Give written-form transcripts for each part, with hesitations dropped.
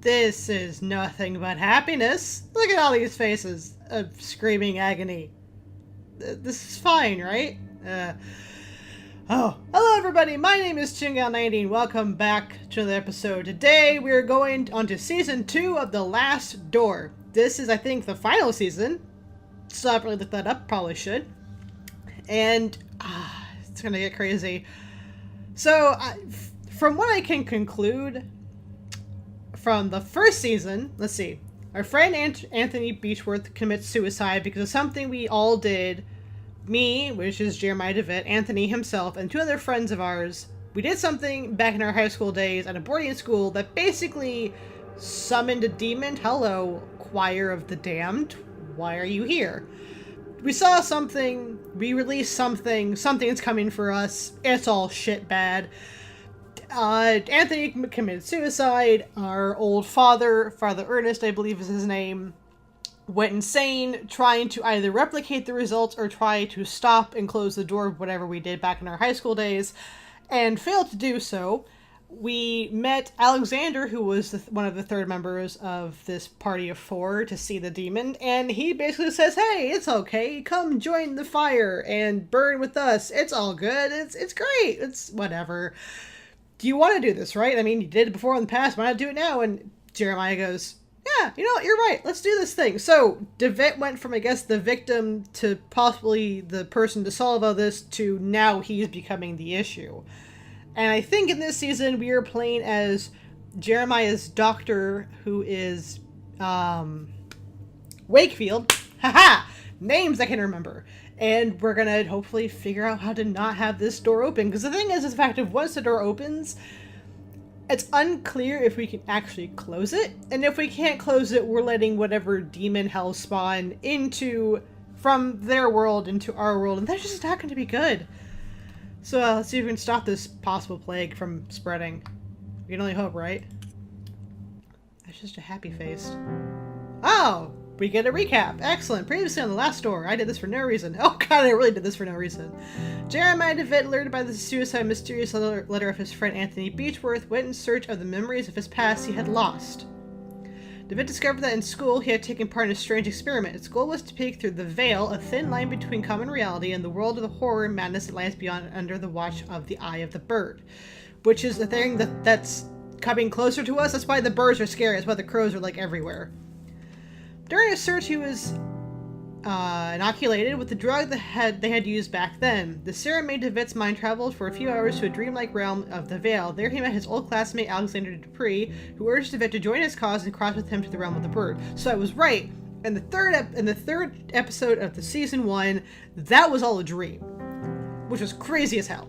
This is nothing but happiness. Look at all these faces of screaming agony. This is fine, right? Hello everybody, my name is Chingal90 welcome back to another episode. Today we are going on to Season 2 of The Last Door. This is, I think, the final season. Still haven't really looked that up, probably should. And, it's gonna get crazy. So, from what I can conclude from the first season, let's see. Our friend Anthony Beechworth commits suicide because of something we all did. Me, which is Jeremiah DeVitt, Anthony himself, and two other friends of ours. We did something back in our high school days at a boarding school that basically summoned a demon. Hello, Choir of the Damned. Why are you here? We saw something, we released something, something's coming for us. It's all shit bad. Anthony committed suicide. Our old father, Father Ernest, I believe is his name, went insane trying to either replicate the results or try to stop and close the door of whatever we did back in our high school days, and failed to do so. We met Alexander, who was one of the third members of this party of four, to see the demon, and he basically says, hey, it's okay, come join the fire and burn with us, it's all good, it's great, it's whatever. Do you want to do this, right? I mean, you did it before in the past, why not do it now? And Jeremiah goes, yeah, you know what, you're right, let's do this thing. So, DeVitt went from, I guess, the victim to possibly the person to solve all this to now he's becoming the issue. And I think in this season we are playing as Jeremiah's doctor, who is, Wakefield. Haha! Names I can remember. And we're gonna hopefully figure out how to not have this door open. Because the thing is the fact of once the door opens, it's unclear if we can actually close it. And if we can't close it, we're letting whatever demon hell spawn from their world into our world. And that's just not going to be good. So let's see if we can stop this possible plague from spreading. We can only hope, right? That's just a happy face. Oh! We get a recap. Excellent. Previously on The Last Door, I did this for no reason. Oh god, I really did this for no reason. Jeremiah DeVitt, lured by the suicide mysterious letter of his friend Anthony Beechworth, went in search of the memories of his past he had lost. DeVitt discovered that in school he had taken part in a strange experiment. Its goal was to peek through the veil, a thin line between common reality and the world of the horror and madness that lies beyond under the watch of the Eye of the Bird. Which is the thing that's coming closer to us. That's why the birds are scary. That's why the crows are like everywhere. During his search, he was inoculated with the drug that they had used back then. The serum made DeVitt's mind travel for a few hours to a dreamlike realm of the Veil. There he met his old classmate Alexander Dupree, who urged DeVitt to join his cause and cross with him to the realm of the bird. So I was right. In the third episode of the season 1, that was all a dream, which was crazy as hell.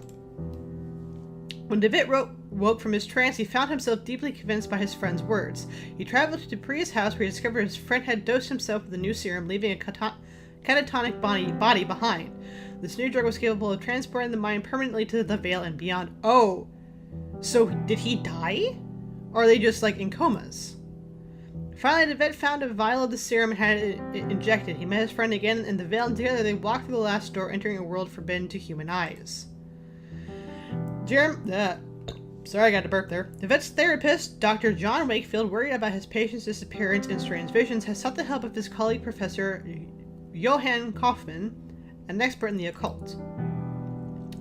When DeVitt woke from his trance, he found himself deeply convinced by his friend's words. He traveled to Dupree's house, where he discovered his friend had dosed himself with a new serum, leaving a catatonic body behind. This new drug was capable of transporting the mind permanently to the Veil and beyond. Oh, so did he die? Or are they just, like, in comas? Finally, DeVitt found a vial of the serum and had it injected. He met his friend again in the Veil, and together they walked through the last door, entering a world forbidden to human eyes. Sorry, I got to burp there. DeVitt's therapist, Dr. John Wakefield, worried about his patient's disappearance and strange visions, has sought the help of his colleague, Professor Johann Kaufman, an expert in the occult.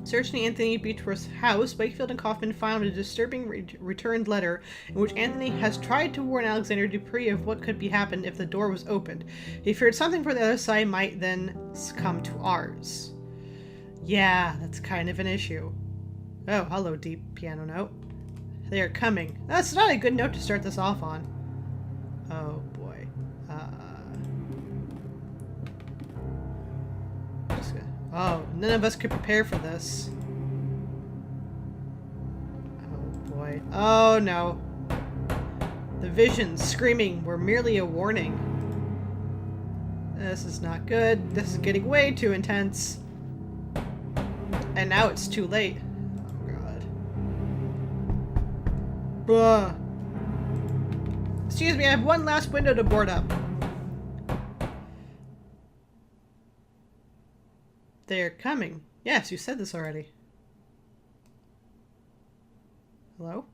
Searching Anthony Beechworth's house, Wakefield and Kaufman found a disturbing returned letter in which Anthony has tried to warn Alexander Dupree of what could be happened if the door was opened. He feared something from the other side might then come to ours. Yeah, that's kind of an issue. Oh, hello, deep piano note. They are coming. That's not a good note to start this off on. Oh, boy. Oh, none of us could prepare for this. Oh, boy. Oh, no. The visions screaming were merely a warning. This is not good. This is getting way too intense. And now it's too late. Excuse me, I have one last window to board up. They're coming. Yes, you said this already. Hello?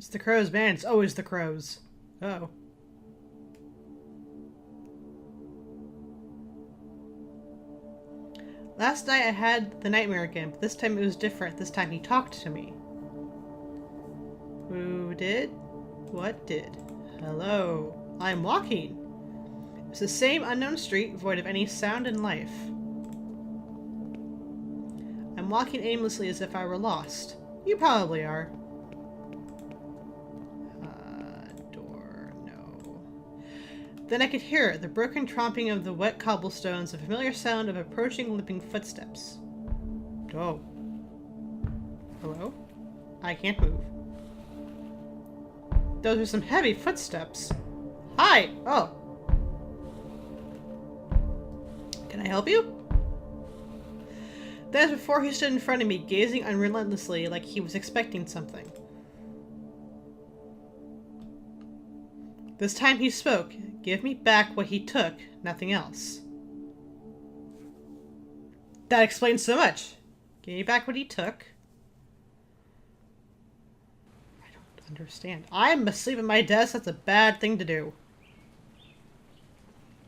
It's the crows, man. It's always the crows. Uh-oh. Last night I had the nightmare again, but this time it was different. This time he talked to me. Who did? What did? Hello. I'm walking. It's the same unknown street, void of any sound and life. I'm walking aimlessly as if I were lost. You probably are. Door, no. Then I could hear it, the broken tromping of the wet cobblestones, a familiar sound of approaching limping footsteps. Oh. Hello? I can't move. Those are some heavy footsteps. Hi! Oh. Can I help you? Then as before, he stood in front of me, gazing unrelentlessly like he was expecting something. This time he spoke. Give me back what he took, nothing else. That explains so much. Give me back what he took. I don't understand. I'm asleep at my desk. That's a bad thing to do.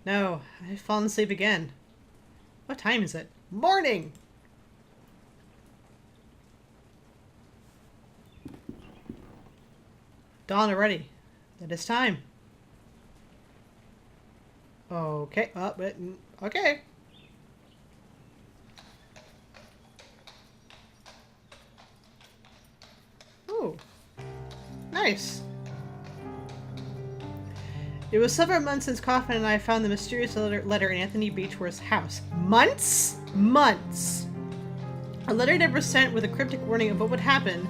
No, I've fallen asleep again. What time is it? Morning! Dawn already. It is time. Okay. Okay. Ooh. Nice. It was several months since Kaufman and I found the mysterious letter in Anthony Beechworth's house. Months? Months. A letter never sent with a cryptic warning of what would happen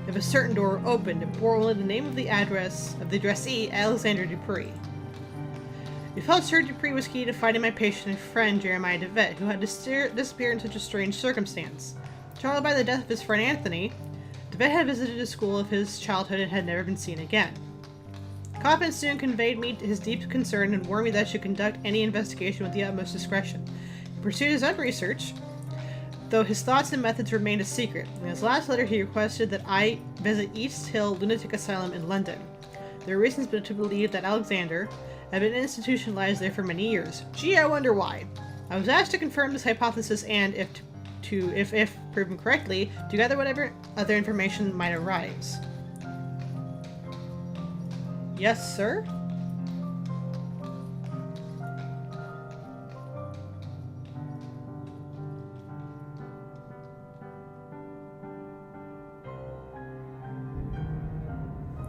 if a certain door opened. It bore only the name of the addressee, Alexander Dupree. We felt sure Dupree was key to finding my patient and friend, Jeremiah DeVette, who had disappeared in such a strange circumstance. Troubled by the death of his friend Anthony, DeVette had visited a school of his childhood and had never been seen again. Kaufman soon conveyed me his deep concern and warned me that I should conduct any investigation with the utmost discretion. He pursued his own research, though his thoughts and methods remained a secret. In his last letter, he requested that I visit East Hill Lunatic Asylum in London. There are reasons to believe that Alexander had been institutionalized there for many years. Gee, I wonder why. I was asked to confirm this hypothesis and, if proven correctly, to gather whatever other information might arise. Yes, sir?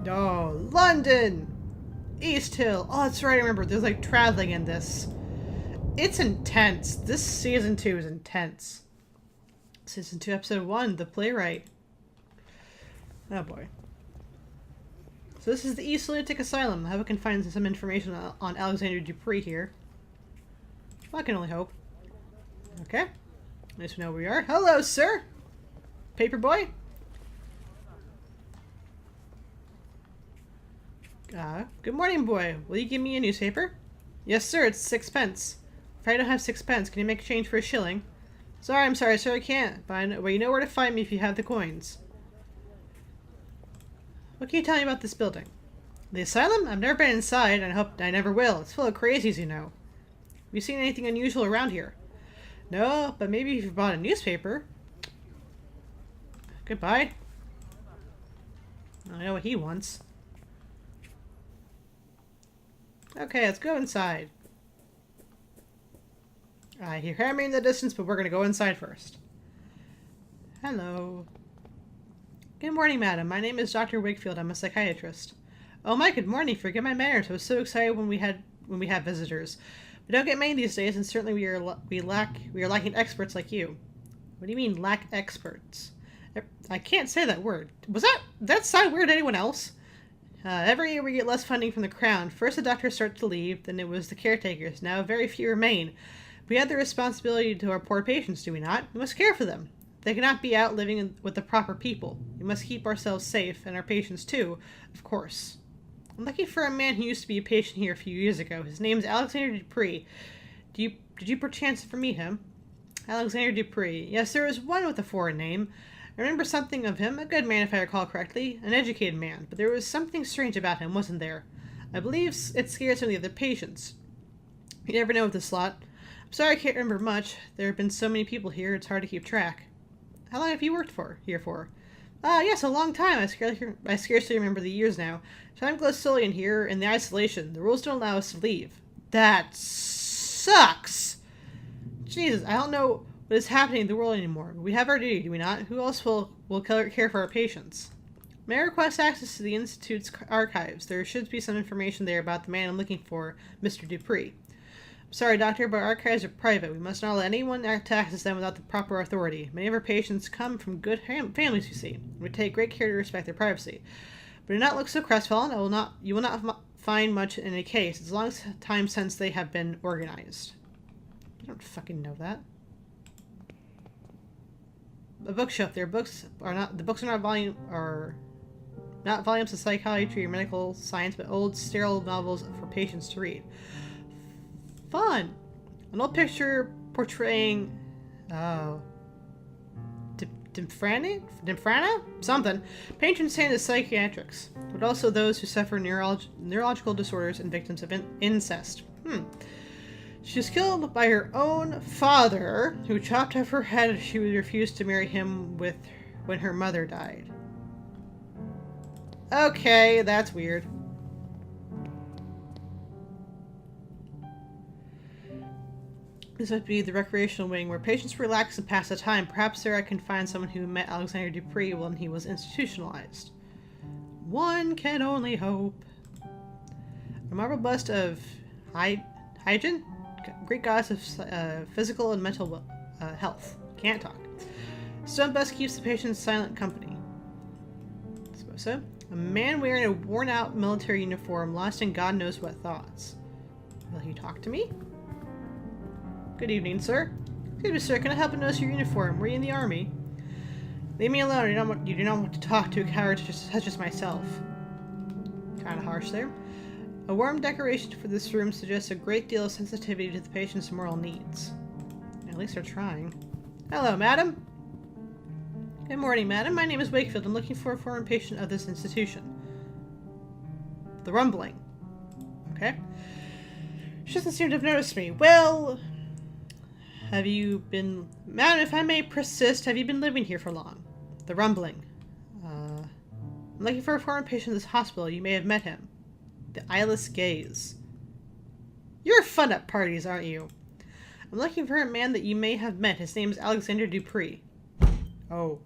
Oh, London! East Hill. Oh, that's right, I remember. There's like traveling in this. It's intense. This season 2 is intense. Season 2, episode 1, The Playwright. Oh boy. So this is the East Lunatic Asylum. I hope I can find some information on Alexander Dupree here. Well, I can only hope. Okay. At least we know where we are. Hello, sir! Paperboy? Good morning, boy. Will you give me a newspaper? Yes, sir, it's 6 pence. If I don't have 6 pence, can you make a change for a shilling? I'm sorry, sir, I can't. But you know where to find me if you have the coins. What can you tell me about this building? The asylum? I've never been inside, and I hope I never will. It's full of crazies, you know. Have you seen anything unusual around here? No, but maybe if you bought a newspaper. Goodbye. I know what he wants. Okay, let's go inside. I hear hammering in the distance, but we're going to go inside first. Hello. Good morning, madam. My name is Dr. Wakefield. I'm a psychiatrist. Oh my, good morning. Forgive my manners. I was so excited when we have visitors. We don't get many these days, and certainly we are lacking experts like you. What do you mean, lack experts? I can't say that word. Was that sound weird to anyone else? Every year we get less funding from the Crown. First the doctors start to leave, then it was the caretakers. Now very few remain. We have the responsibility to our poor patients, do we not? We must care for them. They cannot be out living with the proper people. We must keep ourselves safe, and our patients too, of course. I'm looking for a man who used to be a patient here a few years ago. His name is Alexander Dupree. Did you perchance ever meet him? Alexander Dupree. Yes, there is one with a foreign name. I remember something of him, a good man if I recall correctly, an educated man, but there was something strange about him, wasn't there? I believe it scared some of the other patients. You never know with this lot. I'm sorry I can't remember much. There have been so many people here, it's hard to keep track. How long have you worked here for? Yes, a long time. I scarcely remember the years now. Time goes slowly in here, in the isolation. The rules don't allow us to leave. That sucks! Jesus, I don't know what is happening in the world anymore. We have our duty, do we not? Who else will care for our patients? May I request access to the Institute's archives? There should be some information there about the man I'm looking for, Mr. Dupree. Sorry, Doctor, but our archives are private. We must not let anyone access them without the proper authority. Many of our patients come from good families, you see. We take great care to respect their privacy. But do not look so crestfallen. You will not find much in any case. It's a long time since they have been organized. I don't fucking know that. A bookshelf. The books are not volumes of psychiatry or medical science, but old, sterile novels for patients to read. Fun! An old picture portraying, Dimfrana? Something. Patron saint of psychiatrics, but also those who suffer neurological disorders and victims of incest. She was killed by her own father, who chopped off her head as she refused to marry him when her mother died. Okay, that's weird. This might be the recreational wing, where patients relax and pass the time. Perhaps there I can find someone who met Alexander Dupree when he was institutionalized. One can only hope. A marble bust of Hygiene, Greek goddess of physical and mental health. Can't talk. Stone bust keeps the patients silent company. I suppose so. A man wearing a worn-out military uniform, lost in God knows what thoughts. Will he talk to me? Good evening, sir. Excuse me, sir. Can I help you notice your uniform? Were you in the army? Leave me alone. You do not want to talk to a coward such as myself. Kind of harsh there. A warm decoration for this room suggests a great deal of sensitivity to the patient's moral needs. At least they're trying. Hello, madam. Good morning, madam. My name is Wakefield. I'm looking for a foreign patient of this institution. The rumbling. Okay. She doesn't seem to have noticed me. Well... Have you been... Madam, if I may persist, have you been living here for long? The rumbling. I'm looking for a foreign patient in this hospital. You may have met him. The eyeless gaze. You're fun at parties, aren't you? I'm looking for a man that you may have met. His name is Alexander Dupree. Oh.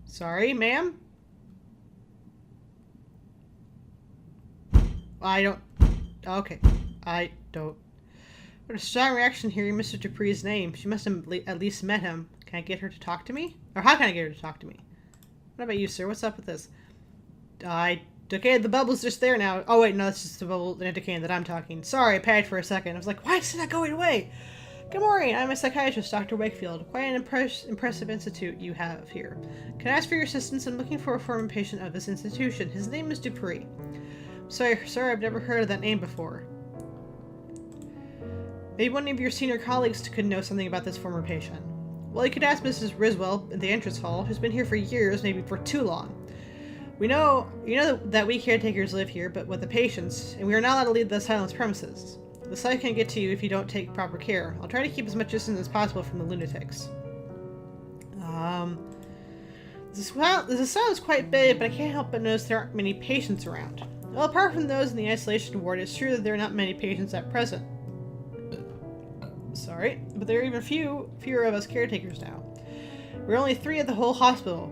Sorry, ma'am? I don't... Okay. I don't... What a strong reaction hearing Mr. Dupree's name. She must have at least met him. Can I get her to talk to me? Or how can I get her to talk to me? What about you, sir? What's up with this? Okay, the bubble's just there now. Oh, wait, no, that's just the bubble indicating that I'm talking. Sorry, I panicked for a second. I was like, why is it not going away? Good morning. I'm a psychiatrist, Dr. Wakefield. Quite an impressive institute you have here. Can I ask for your assistance? I'm looking for a foreign patient of this institution. His name is Dupree. Sorry, sir, I've never heard of that name before. Maybe one of your senior colleagues could know something about this former patient. Well, you could ask Mrs. Riswell in the entrance hall, who's been here for years, maybe for too long. You know that we caretakers live here, but with the patients, and we are not allowed to leave the asylum's premises. The site can get to you if you don't take proper care. I'll try to keep as much distance as possible from the lunatics. This asylum is quite big, but I can't help but notice there aren't many patients around. Well, apart from those in the isolation ward, it's true that there are not many patients at present. Sorry, but there are even fewer of us caretakers now. We're only 3 at the whole hospital.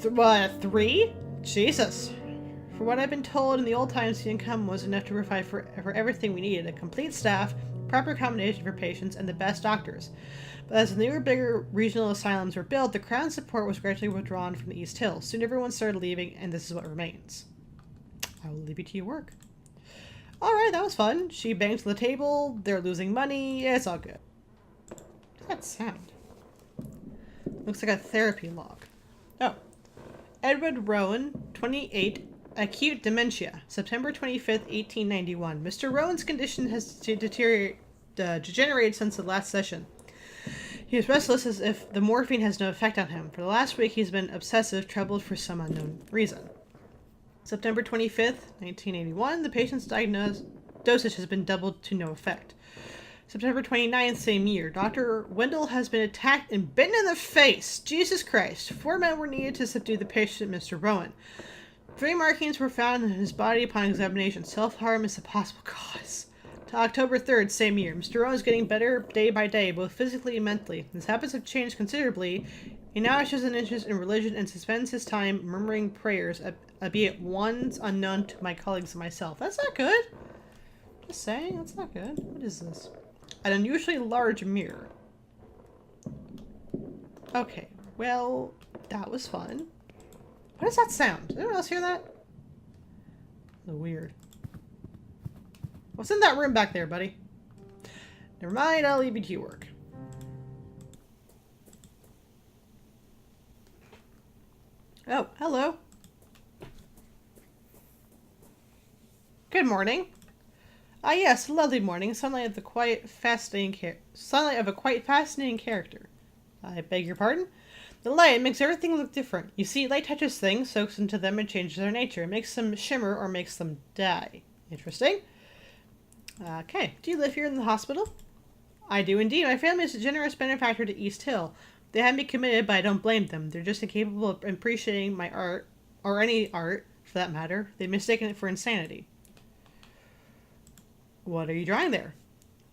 What, 3? Jesus. For what I've been told, in the old times, the income was enough to provide for everything we needed: a complete staff, proper accommodation for patients, and the best doctors. But as the newer, bigger regional asylums were built, the Crown's support was gradually withdrawn from the East Hill. Soon everyone started leaving, and this is what remains. I will leave you to your work. Alright, that was fun. She bangs on the table, they're losing money, it's all good. What's that sound? Looks like a therapy log. Oh. Edward Rowan, 28, acute dementia, September 25th, 1891. Mr. Rowan's condition has degenerated since the last session. He is restless as if the morphine has no effect on him. For the last week, he's been obsessive, troubled for some unknown reason. September 25th, 1981, the patient's dosage has been doubled to no effect. September 29th, same year, Dr. Wendell has been attacked and bitten in the face. Jesus Christ. 4 men were needed to subdue the patient, Mr. Rowan. 3 markings were found in his body upon examination. Self-harm is a possible cause. To October 3rd, same year, Mr. Rowan is getting better day by day, both physically and mentally. His habits have changed considerably. He now shows an interest in religion and spends his time murmuring prayers, albeit ones unknown to my colleagues and myself. That's not good. Just saying, that's not good. What is this? An unusually large mirror. Okay, well, that was fun. What is that sound? Did anyone else hear that? That's weird. What's in that room back there, buddy? Never mind, I'll leave you to your work. Oh, hello. Good morning. Ah, yes, lovely morning. Sunlight of a quite fascinating character. I beg your pardon? The light makes everything look different. You see, light touches things, soaks into them, and changes their nature. It makes them shimmer or makes them die. Interesting. Okay. Do you live here in the hospital? I do indeed. My family is a generous benefactor to East Hill. They have me committed, but I don't blame them. They're just incapable of appreciating my art, or any art, for that matter. They've mistaken it for insanity. What are you drawing there?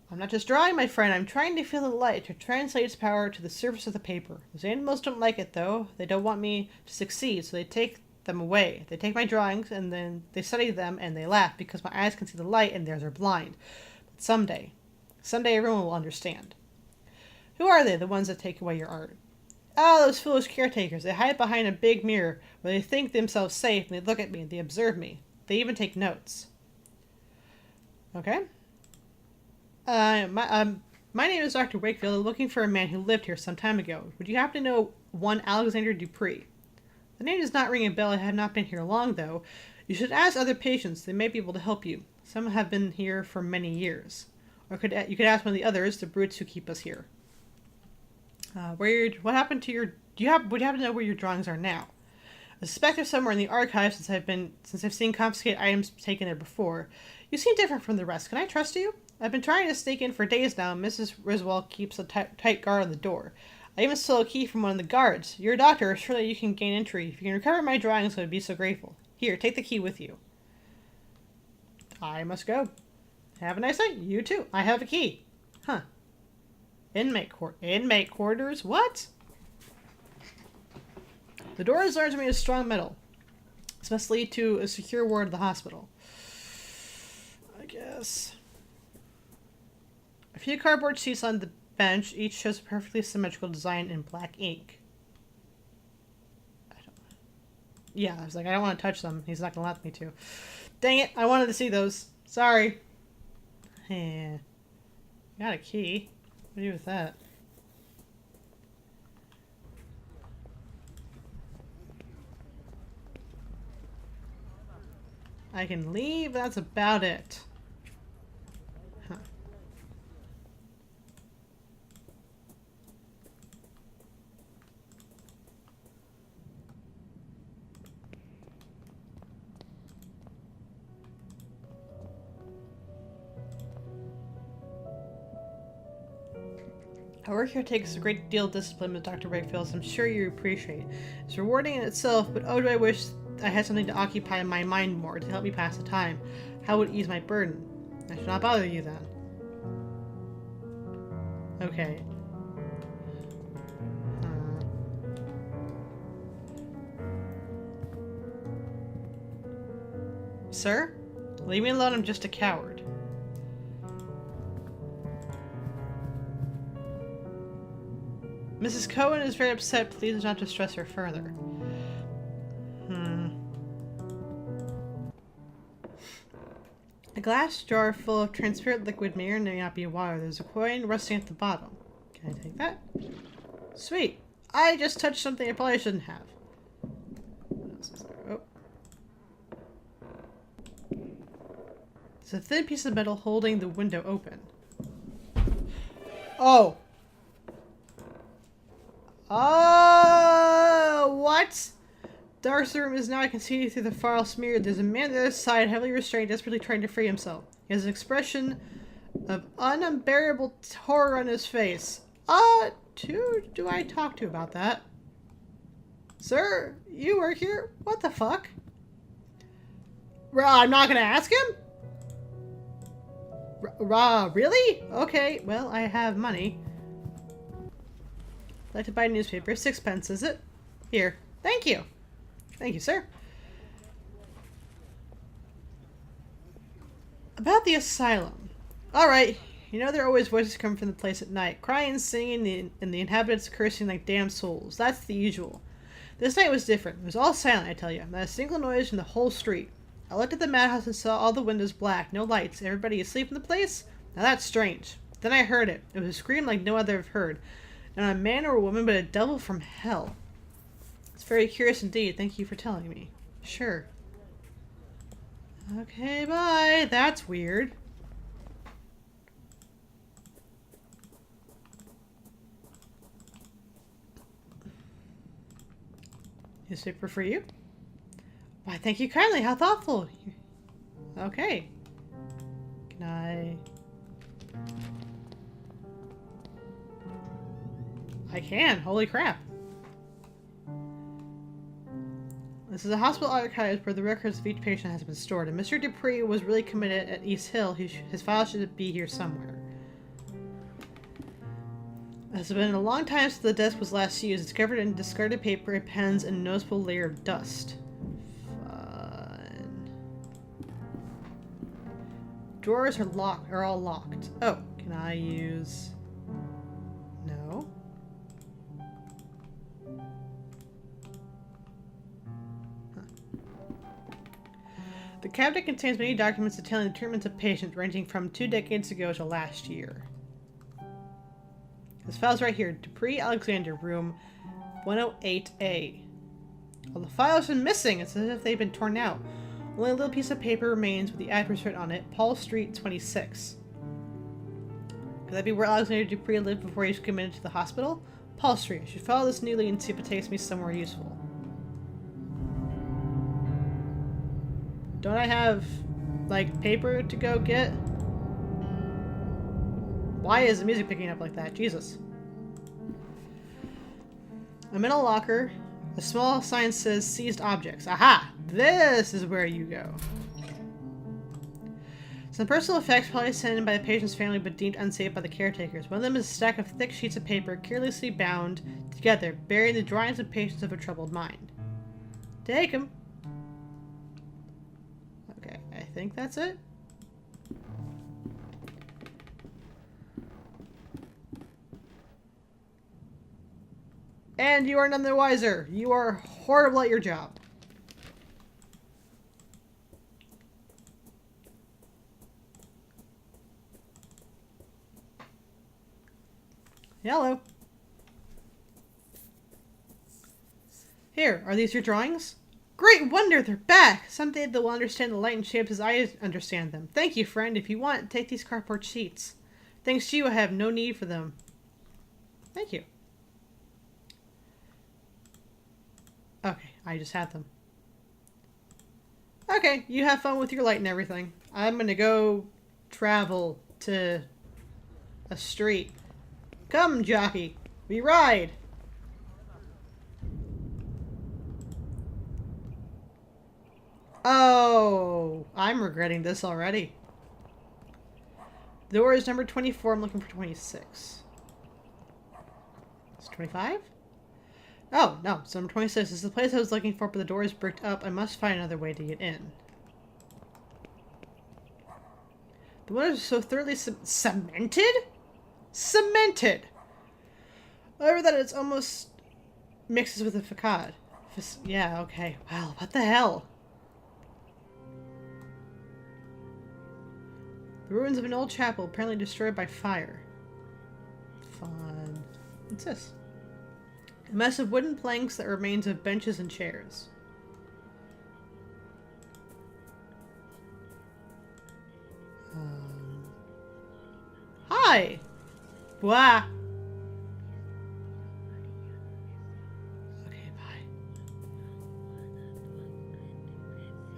I'm not just drawing, my friend. I'm trying to feel the light to translate its power to the surface of the paper. Those animals don't like it, though. They don't want me to succeed, so they take them away. They take my drawings, and then they study them, and they laugh, because my eyes can see the light, and theirs are blind. But someday everyone will understand. Who are they, the ones that take away your art? Ah, those foolish caretakers. They hide behind a big mirror, where they think themselves safe, and they look at me, and they observe me. They even take notes. Okay. My name is Dr. Wakefield. I'm looking for a man who lived here some time ago. Would you happen to know one Alexander Dupree? The name does not ring a bell. I have not been here long, though. You should ask other patients. They may be able to help you. Some have been here for many years. Or you could ask one of the others, the brutes who keep us here. What happened to your... Would you happen to know where your drawings are now? I suspect they're somewhere in the archives since I've seen confiscated items taken there before. You seem different from the rest. Can I trust you? I've been trying to sneak in for days now, and Mrs. Riswell keeps a tight guard on the door. I even stole a key from one of the guards. You're a doctor. Surely you can gain entry. If you can recover my drawings, I would be so grateful. Here, take the key with you. I must go. Have a nice night. You too. I have a key. Huh. Inmate quarters? What? The door is large and made of strong metal. This must lead to a secure ward of the hospital. I guess. A few cardboard seats on the bench. Each shows a perfectly symmetrical design in black ink. Yeah, I was like, I don't want to touch them. He's not going to let me to. Dang it. I wanted to see those. Sorry. Got a key. What do you do with that? I can leave. That's about it. Huh. Our work here takes a great deal of discipline, Ms. Dr. Wakefield, as I'm sure you appreciate. It's rewarding in itself, but oh, do I wish I had something to occupy my mind more, to help me pass the time. How would it ease my burden? I shall not bother you then. Okay. Sir? Leave me alone, I'm just a coward. Mrs. Cohen is very upset. Please do not distress her further. A glass jar full of transparent liquid may or may not be water. There's a coin resting at the bottom. Can I take that? Sweet. I just touched something I probably shouldn't have. What else is there? Oh. It's a thin piece of metal holding the window open. Oh! Oh, what? Dark's room is now. I can see through the foul smear. There's a man on the other side, heavily restrained, desperately trying to free himself. He has an expression of unbearable horror on his face. Who do I talk to about that? Sir, you work here? What the fuck? I'm not gonna ask him? Really? Okay, well, I have money. I'd like to buy a newspaper. 6 pence, is it? Here. Thank you. Thank you, sir. About the asylum. Alright. You know there are always voices coming from the place at night. Crying, singing, and the inhabitants cursing like damned souls. That's the usual. This night was different. It was all silent, I tell you. Not a single noise in the whole street. I looked at the madhouse and saw all the windows black. No lights. Everybody asleep in the place? Now that's strange. Then I heard it. It was a scream like no other I've heard. Not a man or a woman, but a devil from hell. It's very curious indeed. Thank you for telling me. Sure. Okay, bye. That's weird. Newspaper for you? Why, thank you kindly. How thoughtful. Okay. Can I... I can. Holy crap. This is a hospital archives where the records of each patient has been stored. And Mr. Dupree was really committed at East Hill. His file should be here somewhere. It's been a long time since the desk was last used. It's covered in discarded paper, pens, and a noticeable layer of dust. Fun. Drawers are all locked. Oh, can I use... No. The cabinet contains many documents detailing the treatments of patients ranging from 2 decades ago to last year. This file's right here. Dupree Alexander, room 108A. All the files have been missing. It's as if they've been torn out. Only a little piece of paper remains with the address written on it. Paul Street, 26. Could that be where Alexander Dupree lived before he was committed to the hospital? Paul Street. I should follow this new lead and see if it takes me somewhere useful. Don't I have, like, paper to go get? Why is the music picking up like that? Jesus. I'm in a locker. A small sign says seized objects. Aha! This is where you go. Some personal effects probably sent in by the patient's family but deemed unsafe by the caretakers. One of them is a stack of thick sheets of paper carelessly bound together, bearing the drawings of patients of a troubled mind. Take them. Okay, I think that's it. And you are none the wiser. You are horrible at your job. Hello. Here, are these your drawings? Great wonder, they're back! Someday they'll understand the light and shapes as I understand them. Thank you, friend. If you want, take these cardboard sheets. Thanks to you, I have no need for them. Thank you. Okay, I just had them. Okay, you have fun with your light and everything. I'm gonna go travel to a street. Come, jockey. We ride. Oh, I'm regretting this already. The door is number 24. I'm looking for 26. It's 25? Oh, no. So number 26 is the place I was looking for, but the door is bricked up. I must find another way to get in. The windows are so thoroughly cemented? Cemented! However, that it's almost mixes with a facade. Yeah, okay. Well, what the hell? The ruins of an old chapel, apparently destroyed by fire. Fun. What's this? A mess of wooden planks that remains of benches and chairs. Hi! Blah!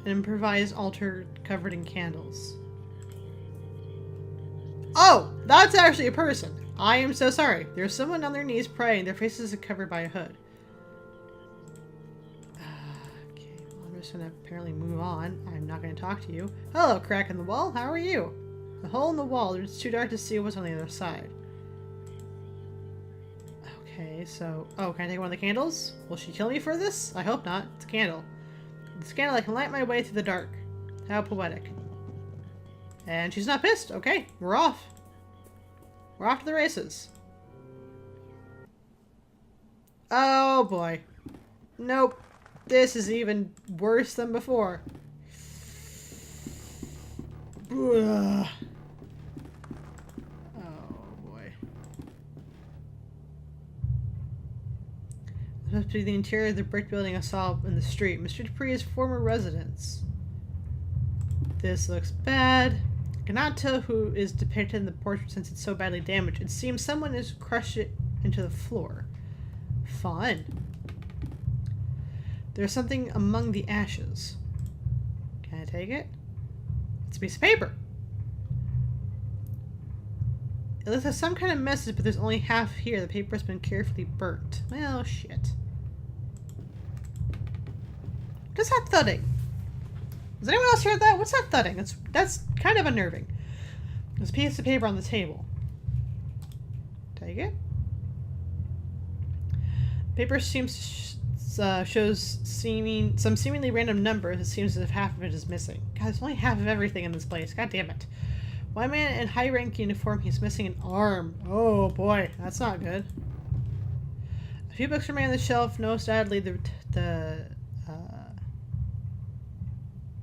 An improvised altar covered in candles. Oh! That's actually a person! I am so sorry. There's someone on their knees praying. Their faces are covered by a hood. Okay, well, I'm just gonna apparently move on. I'm not gonna talk to you. Hello, crack in the wall. How are you? A hole in the wall. It's too dark to see what's on the other side. Okay, so... Oh, can I take one of the candles? Will she kill me for this? I hope not. It's a candle. With this candle, I can light my way through the dark. How poetic. And she's not pissed. Okay, we're off. We're off to the races. Oh boy. Nope. This is even worse than before. Ugh. Must be the interior of the brick building I saw in the street. Mr. Dupree's former residence. This looks bad. I cannot tell who is depicted in the portrait since it's so badly damaged. It seems someone has crushed it into the floor. Fun. There's something among the ashes. Can I take it? It's a piece of paper. It looks like some kind of message, but there's only half here. The paper's been carefully burnt. Well, shit. What's that thudding? Does anyone else hear that? What's that thudding? That's kind of unnerving. There's a piece of paper on the table. Take it. Paper seems shows some seemingly random numbers. It seems as if half of it is missing. God, there's only half of everything in this place. God damn it. One man in high-rank uniform, he's missing an arm. Oh boy, that's not good. A few books remain on the shelf. No, sadly, the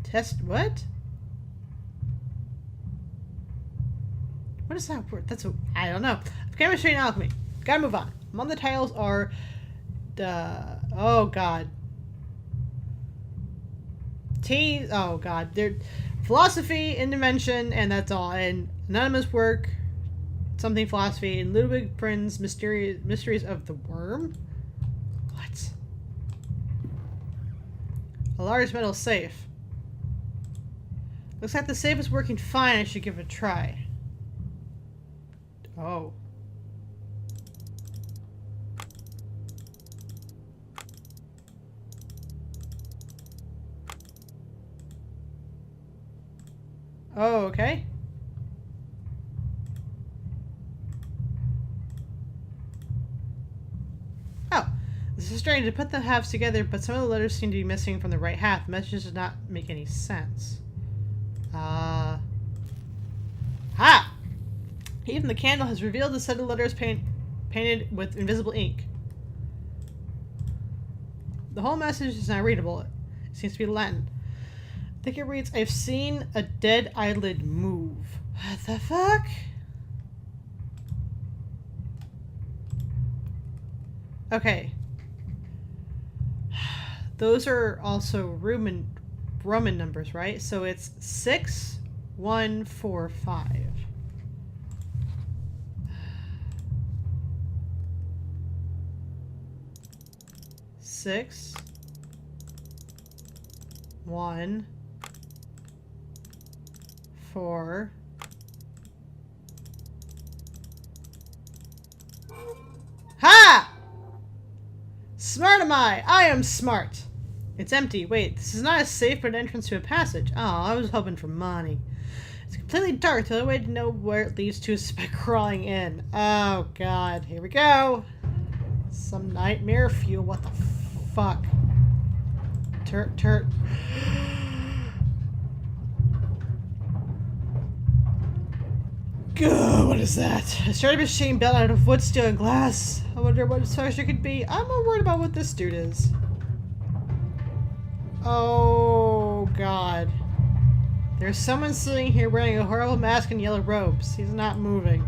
test. What? What is that word? I don't know. Chemistry and alchemy. Gotta move on. Among the titles are oh god. Oh god. They're philosophy, invention, and that's all. And anonymous work, something philosophy, and Ludwig Prin's mysteries of the worm. What? A large metal safe. Looks like the safe is working fine. I should give it a try. Oh. Oh, okay. Oh, this is strange. To put the halves together, but some of the letters seem to be missing from the right half. The message does not make any sense. Ha! Even the candle has revealed the set of letters painted with invisible ink. The whole message is not readable. It seems to be Latin. I think it reads, I've seen a dead eyelid move. What the fuck? Okay. Those are also Roman numbers, right? So it's 6, 1, 4, 5. 6, 1, 4. Ha! Smart am I! I am smart! It's empty. Wait, this is not a safe but an entrance to a passage. Oh, I was hoping for money. It's completely dark. The only way to know where it leads to is by crawling in. Oh, God. Here we go. Some nightmare fuel. What the fuck? Turt. Gah, what is that? A started machine built out of wood, steel, and glass. I wonder what structure could be. I'm more worried about what this dude is. Oh, God. There's someone sitting here wearing a horrible mask and yellow robes. He's not moving.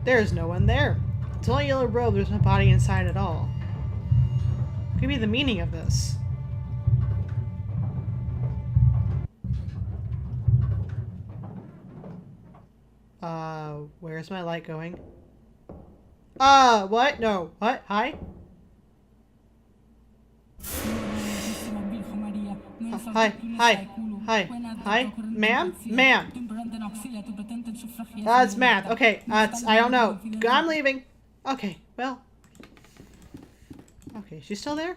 There's no one there. It's only a yellow robe. There's no body inside at all. What could be the meaning of this? Where's my light going? What? No. What? Hi? hi, hi, hi, hi, ma'am, ma'am. That's math. Okay, I don't know. I'm leaving. Okay, well. Okay, she's still there?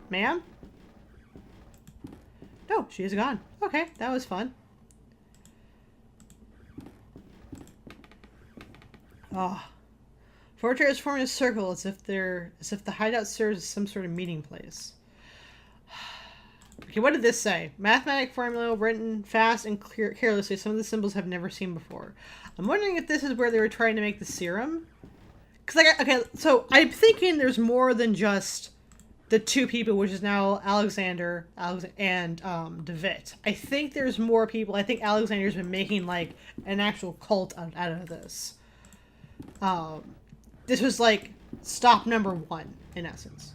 Ma'am? No, she is gone. Okay, that was fun. Oh. Four chairs forming a circle as if the hideout serves as some sort of meeting place. Okay, what did this say? Mathematic formula written fast and carelessly. Some of the symbols I've never seen before. I'm wondering if this is where they were trying to make the serum. Because okay, so I'm thinking there's more than just the two people, which is now Alexander and DeVitt. I think there's more people. I think Alexander's been making like an actual cult out of this. This was like stop number 1 in essence.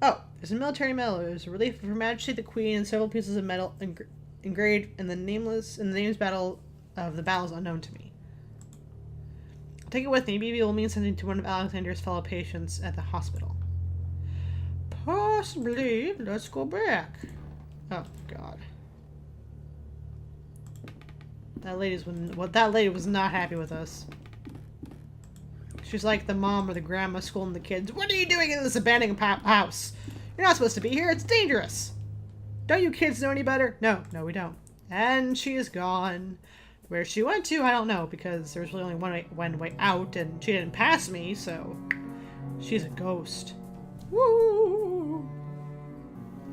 Oh, there's a military medal. There's a relief of Her Majesty the Queen and several pieces of metal engraved in the names battle of the battles unknown to me. Take it with me. Maybe it will mean something to one of Alexander's fellow patients at the hospital. Possibly. Let's go back. Oh God. That lady was not happy with us. She's like the mom or the grandma scolding the kids. What are you doing in this abandoned house? You're not supposed to be here. It's dangerous. Don't you kids know any better? No, we don't. And she is gone. Where she went to, I don't know, because there's really only one way out, and she didn't pass me, so she's a ghost. Woo!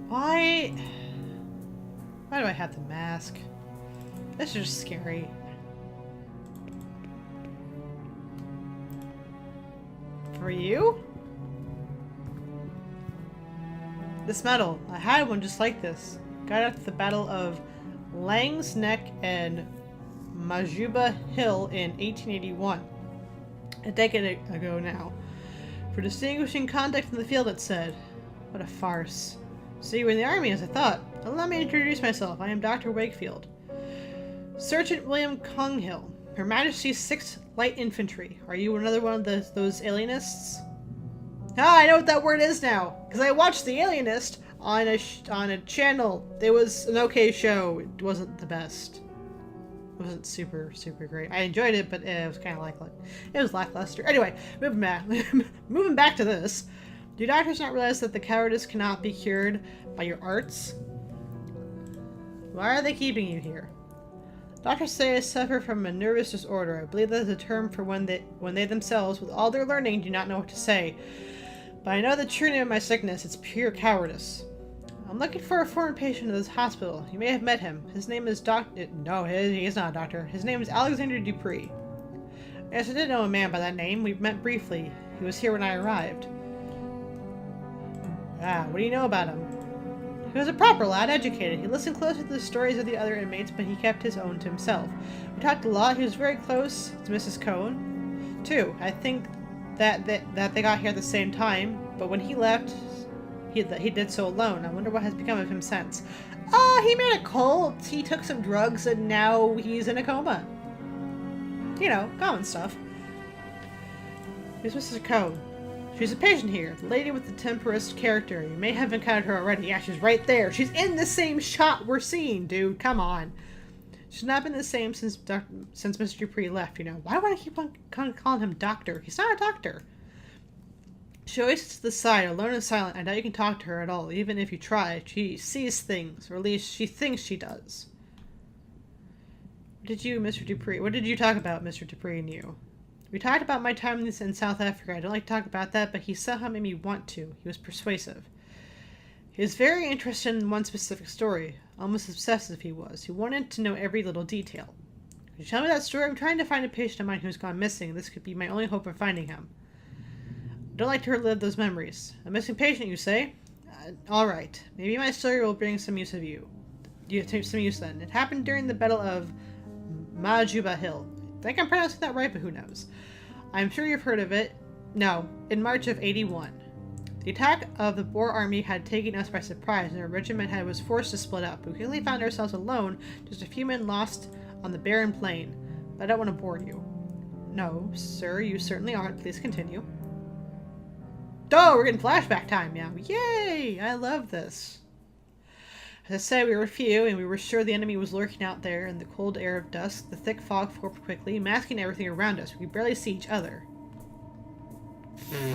Why do I have the mask? This is just scary. For you? This medal. I had one just like this. Got it at the Battle of Lang's Neck and Majuba Hill in 1881. A decade ago now. For distinguishing conduct in the field, it said. What a farce. So you were in the army, as I thought. Allow me to introduce myself. I am Dr. Wakefield. Sergeant William Conghill, Her Majesty's 6th Light Infantry. Are you another one of those alienists? Ah, I know what that word is now, because I watched The Alienist on a channel. It was an okay show. It wasn't the best. It wasn't super great. I enjoyed it, but it was kind of it was lackluster. Anyway, moving back to this. Do doctors not realize that the cowardice cannot be cured by your arts? Why are they keeping you here? Doctors say I suffer from a nervous disorder. I believe that is a term for when they themselves, with all their learning, do not know what to say. But I know the true name of my sickness. It's pure cowardice. I'm looking for a foreign patient in this hospital. You may have met him. His name is No, he's not a doctor. His name is Alexander Dupree. Yes, I did know a man by that name. We met briefly. He was here when I arrived. Ah, what do you know about him? He was a proper lad, educated. He listened closely to the stories of the other inmates, but he kept his own to himself. We talked a lot. He was very close to Mrs. Cohn, too. I think that they got here at the same time, but when he left, he did so alone. I wonder what has become of him since. He made a cult. He took some drugs, and now he's in a coma. You know, common stuff. Here's Mrs. Cohn. She's a patient here, the lady with the temperist character. You may have encountered her already. Yeah, she's right there. She's in the same shot we're seeing, dude. Come on. She's not been the same since Mr. Dupree left, you know. Why would I keep on calling him doctor? He's not a doctor. She always sits to the side, alone and silent. I doubt you can talk to her at all. Even if you try, she sees things, or at least she thinks she does. What did you talk about, Mr. Dupree and you? We talked about my time in South Africa. I don't like to talk about that, but he somehow made me want to. He was persuasive. He was very interested in one specific story. Almost obsessive he was. He wanted to know every little detail. Could you tell me that story? I'm trying to find a patient of mine who's gone missing. This could be my only hope of finding him. I don't like to relive those memories. A missing patient, you say? All right. Maybe my story will bring some use then. It happened during the Battle of Majuba Hill. I think I'm pronouncing that right, but who knows? I'm sure you've heard of it. No, in March of 81. The attack of the Boer army had taken us by surprise, and our regiment was forced to split up. We quickly found ourselves alone, just a few men lost on the barren plain. But I don't want to bore you. No, sir, you certainly aren't. Please continue. Oh, we're getting flashback time now. Yay! I love this. As I said, we were few, and we were sure the enemy was lurking out there in the cold air of dusk. The thick fog formed quickly, masking everything around us. We could barely see each other.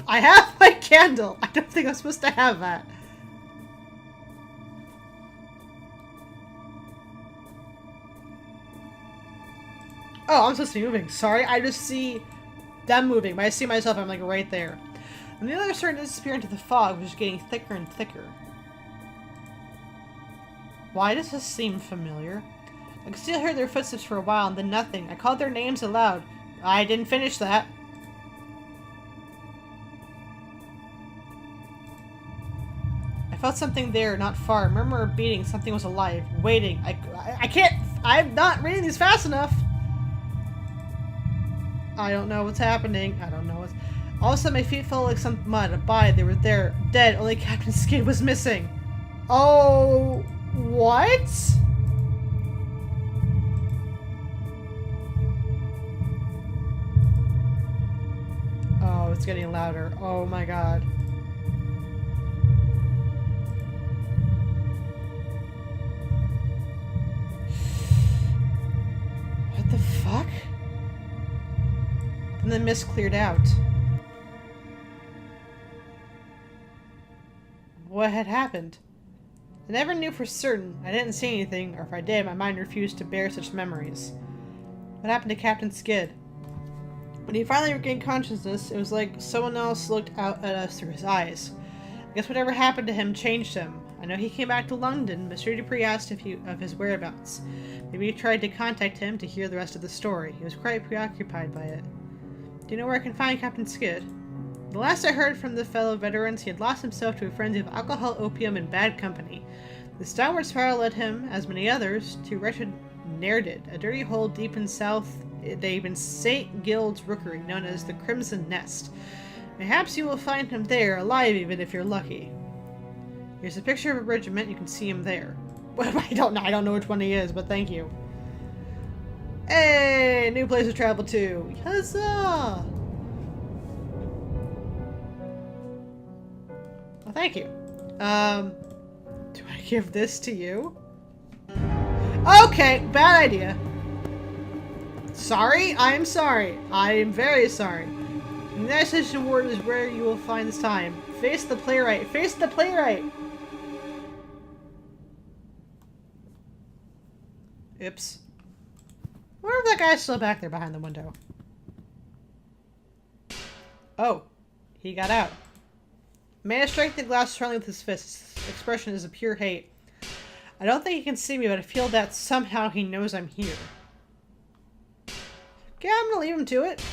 I have my candle! I don't think I'm supposed to have that. Oh, I'm supposed to be moving. Sorry, I just see them moving, but I see myself, I'm like right there. And the others started to disappear into the fog, which is getting thicker and thicker. Why does this seem familiar? I could still hear their footsteps for a while, and then nothing. I called their names aloud. I didn't finish that. I felt something there, not far. A murmur of beating. Something was alive, waiting. I can't. I'm not reading these fast enough. I don't know what's happening. I don't know what's... All of a sudden, my feet felt like some mud. A body. They were there, dead. Only Captain Skid was missing. Oh, what? Oh, it's getting louder. Oh my god. What the fuck? And the mist cleared out. What had happened? I never knew for certain. I didn't see anything, or if I did, my mind refused to bear such memories. What happened to Captain Skid? When he finally regained consciousness, it was like someone else looked out at us through his eyes. I guess whatever happened to him changed him. I know he came back to London, but Mr. Dupree asked of his whereabouts. Maybe he tried to contact him to hear the rest of the story. He was quite preoccupied by it. Do you know where I can find Captain Skid? The last I heard from the fellow veterans, he had lost himself to a frenzy of alcohol, opium, and bad company. This downward spiral led him, as many others, to wretched Nerdid, a dirty hole deep in St. Gild's rookery, known as the Crimson Nest. Perhaps you will find him there, alive even if you're lucky. Here's a picture of a regiment, you can see him there. Well, I don't know which one he is, but thank you. Hey, new place to travel to. Huzzah! Well, thank you. Do I give this to you? Okay, bad idea. Sorry? I'm sorry. I am very sorry. The next station ward is where you will find this time. Face the playwright. Face the playwright! Oops. I wonder if that guy's still back there behind the window. Oh. He got out. Man strike the glass strongly with his fist. His expression is of pure hate. I don't think he can see me, but I feel that somehow he knows I'm here. Okay, I'm gonna leave him to it.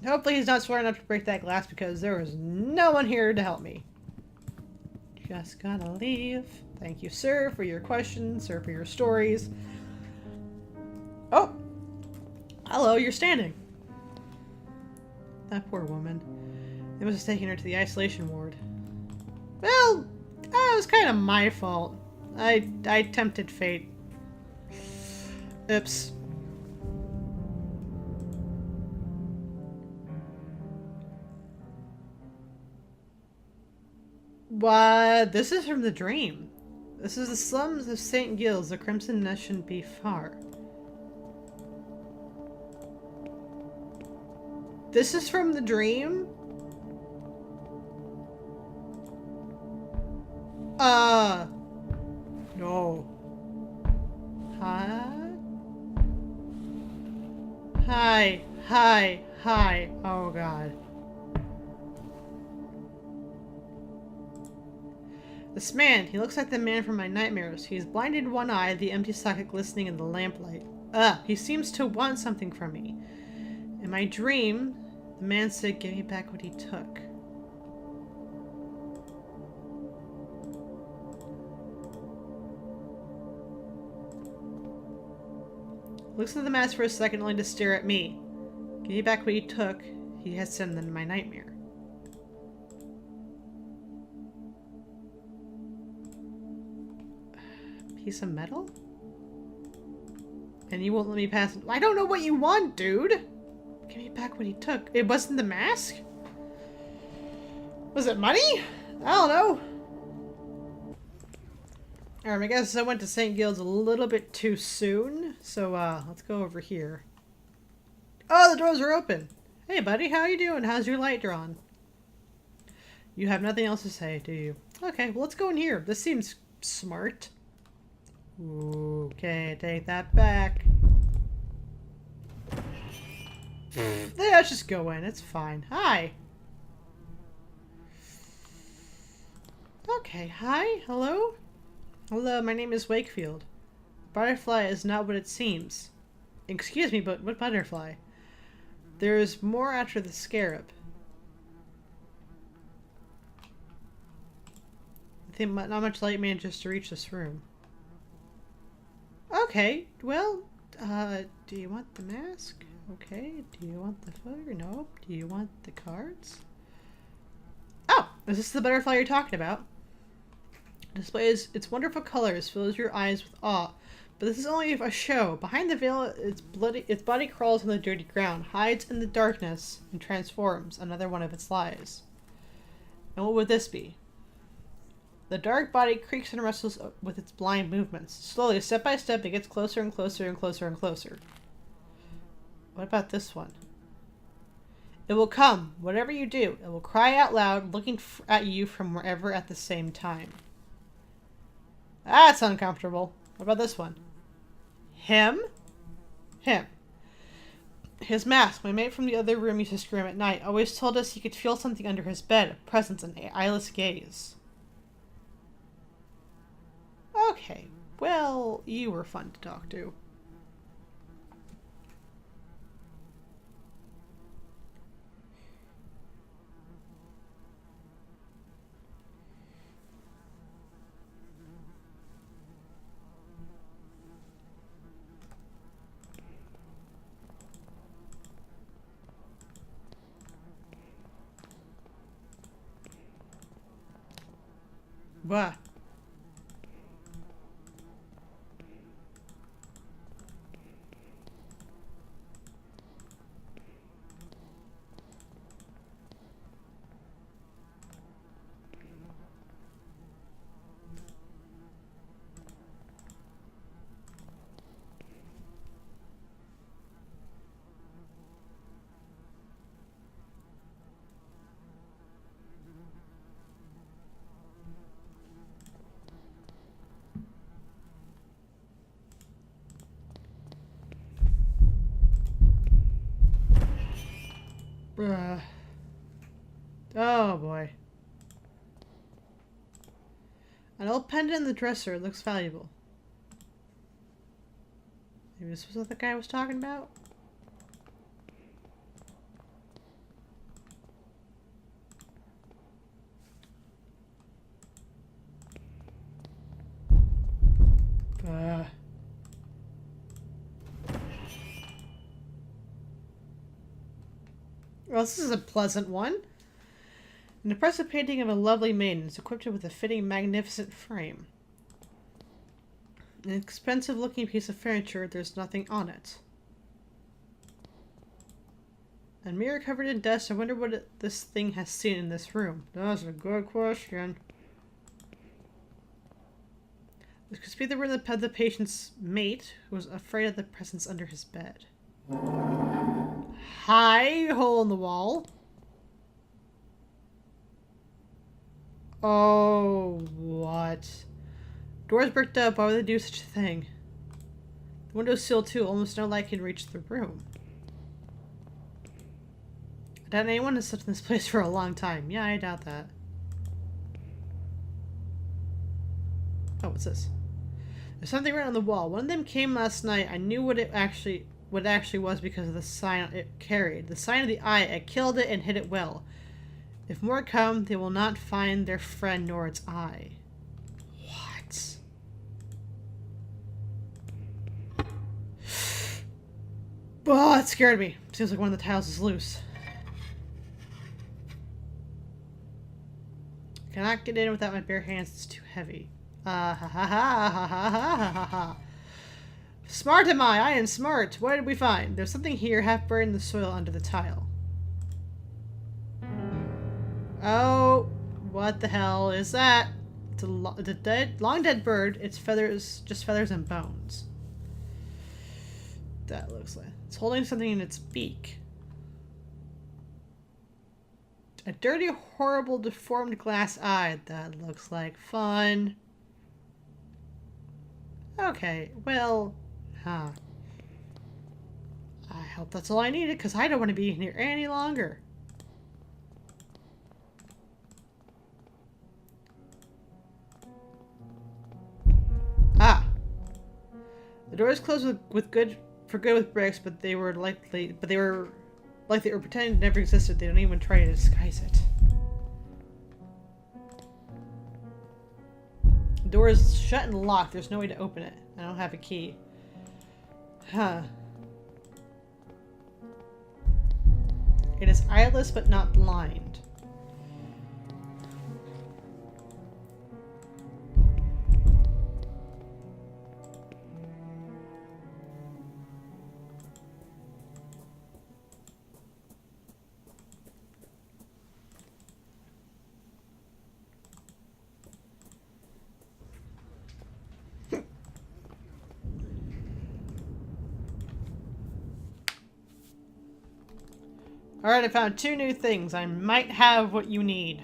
Hopefully he's not smart enough to break that glass because there was no one here to help me. Just gotta leave. Thank you, sir, for your questions or for your stories. Oh! Hello, you're standing. That poor woman. They must have taken her to the isolation ward. Well, that was kind of my fault. I tempted fate. Oops. What? This is from the dream. This is the slums of St. Gilles. The Crimson Nest shouldn't be far. This is from the dream? No. Huh? Hi. Hi. Hi. Oh, God. This man, he looks like the man from my nightmares. He's blinded in one eye, the empty socket glistening in the lamplight. He seems to want something from me. In my dream, the man said, "Give me back what he took." Looks at the mask for a second, only to stare at me. "Give me back what he took," he had said in my nightmare. Piece of metal? And you won't let me pass it. I don't know what you want, dude! Give me back what he took. It wasn't the mask? Was it money? I don't know. Alright, I guess I went to St. Gil's a little bit too soon. So, let's go over here. Oh, the doors are open. Hey, buddy, how you doing? How's your light drawn? You have nothing else to say, do you? Okay, well, let's go in here. This seems smart. Ooh, okay, take that back. Yeah, let's just go in. It's fine. Hi. Okay, hi. Hello? Hello, my name is Wakefield. Butterfly is not what it seems. Excuse me, but what butterfly? There is more after the scarab. I think not much light manages to reach this room. Okay, well, do you want the mask? Okay, do you want the photo? No. Do you want the cards? Oh, is this the butterfly you're talking about? Displays its wonderful colors, fills your eyes with awe. But this is only a show. Behind the veil, its body crawls on the dirty ground, hides in the darkness, and transforms, another one of its lies. And what would this be? The dark body creaks and wrestles with its blind movements. Slowly, step by step, it gets closer and closer and closer and closer. What about this one? It will come, whatever you do. It will cry out loud, looking at you from wherever at the same time. That's uncomfortable. What about this one? Him? Him. His mask, my mate from the other room used to scream at night, always told us he could feel something under his bed, a presence, an eyeless gaze. Okay, well, you were fun to talk to. What? Oh boy. An old pendant in the dresser. It looks valuable. Maybe this was what the guy was talking about? Well, this is a pleasant one. An impressive painting of a lovely maiden is equipped with a fitting, magnificent frame. An expensive-looking piece of furniture, there's nothing on it. A mirror covered in dust, I wonder what this thing has seen in this room. That's a good question. This could be the room that had the patient's mate, who was afraid of the presence under his bed. Hi, hole in the wall. Oh, what? Doors bricked up, why would they do such a thing? The window's sealed too, almost no light can reach the room. I doubt anyone has slept in this place for a long time. Yeah, I doubt that. Oh, what's this? There's something written on the wall. One of them came last night. I knew what it actually was because of the sign it carried. The sign of the eye. I killed it and hid it well. If more come, they will not find their friend nor its eye. What? Oh, that scared me. Seems like one of the tiles is loose. Cannot get in without my bare hands. It's too heavy. Ha ha ha ha ha ha ha ha ha. Smart am I am smart. What did we find? There's something here half buried in the soil under the tile. Oh, what the hell is that? It's a long dead bird. It's feathers, just feathers and bones. That looks like it's holding something in its beak. A dirty, horrible, deformed glass eye. That looks like fun. Okay, well, I hope that's all I needed, because I don't want to be in here any longer. Ah. The door is closed with good with bricks, but they were like they were pretending it never existed. They don't even try to disguise it. The door is shut and locked. There's no way to open it. I don't have a key. Huh. It is eyeless but not blind. Alright, I found 2 new things. I might have what you need.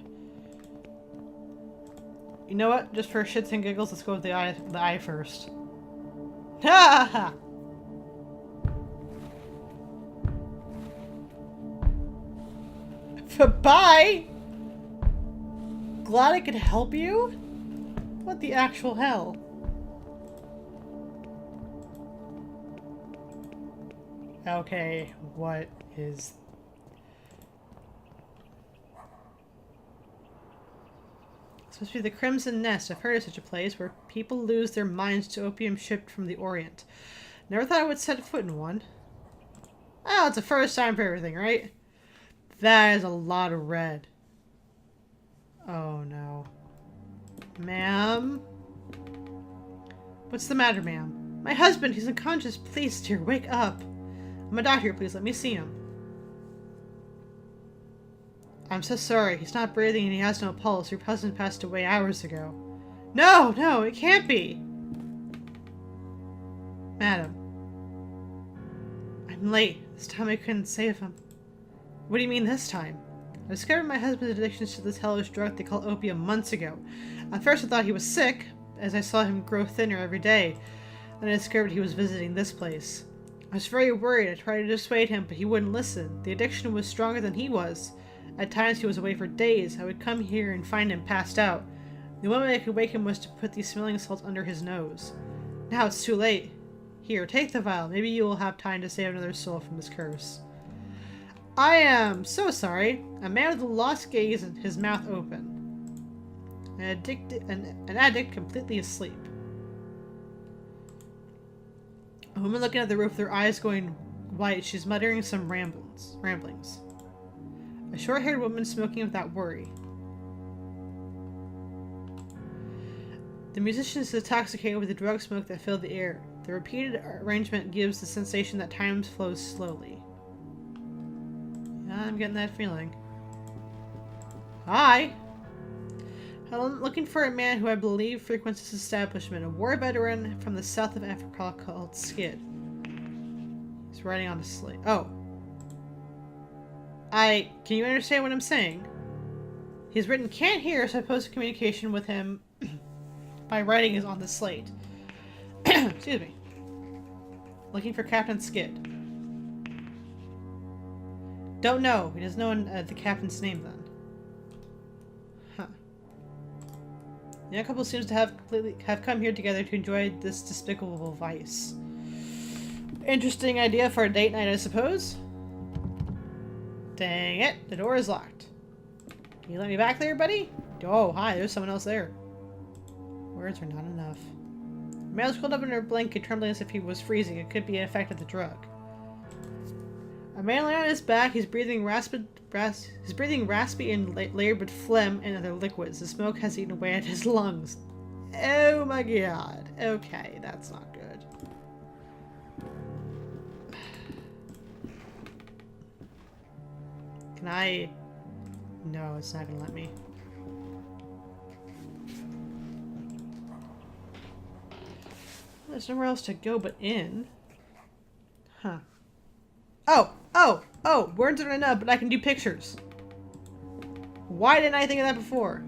You know what? Just for shits and giggles, let's go with the eye first. Ha ha! Bye! Glad I could help you? What the actual hell? Okay, what is... It's supposed to be the Crimson Nest. I've heard of such a place where people lose their minds to opium shipped from the Orient. Never thought I would set foot in one. Oh, it's the first time for everything, right? That is a lot of red. Oh no. Ma'am? What's the matter, ma'am? My husband, he's unconscious. Please, dear, wake up. I'm a doctor, please let me see him. I'm so sorry. He's not breathing and he has no pulse. Your husband passed away hours ago. No, no, it can't be. Madam. I'm late. This time I couldn't save him. What do you mean this time? I discovered my husband's addiction to this hellish drug they call opium months ago. At first I thought he was sick, as I saw him grow thinner every day. Then I discovered he was visiting this place. I was very worried. I tried to dissuade him, but he wouldn't listen. The addiction was stronger than he was. At times he was away for days. I would come here and find him passed out. The only way I could wake him was to put these smelling salts under his nose. Now it's too late. Here, take the vial. Maybe you will have time to save another soul from this curse. I am so sorry. A man with a lost gaze and his mouth open. An addict completely asleep. A woman looking at the roof with her eyes going white. She's muttering some ramblings. A short-haired woman smoking without worry. The musician is intoxicated with the drug smoke that filled the air. The repeated arrangement gives the sensation that time flows slowly. Yeah, I'm getting that feeling. Hi! I'm looking for a man who I believe frequents this establishment, a war veteran from the south of Africa called Skid. He's writing on a slate. Oh. Can you understand what I'm saying? He's written can't hear, so I post communication with him by writing is on the slate. Excuse me. Looking for Captain Skid. Don't know. He doesn't know the captain's name then. Huh. The young couple seems to have come here together to enjoy this despicable vice. Interesting idea for a date night, I suppose. Dang it, the door is locked. Can you let me back there, buddy? Oh, hi, there's someone else there. Words are not enough. The man was curled up in her blanket, trembling as if he was freezing. It could be an effect of the drug. A man lay on his back. He's breathing raspy and layered with phlegm and other liquids. The smoke has eaten away at his lungs. Oh my god. Okay, that's not good. Can I No, it's not gonna let me. There's nowhere else to go but in. Huh. Oh! Words aren't enough, but I can do pictures. Why didn't I think of that before?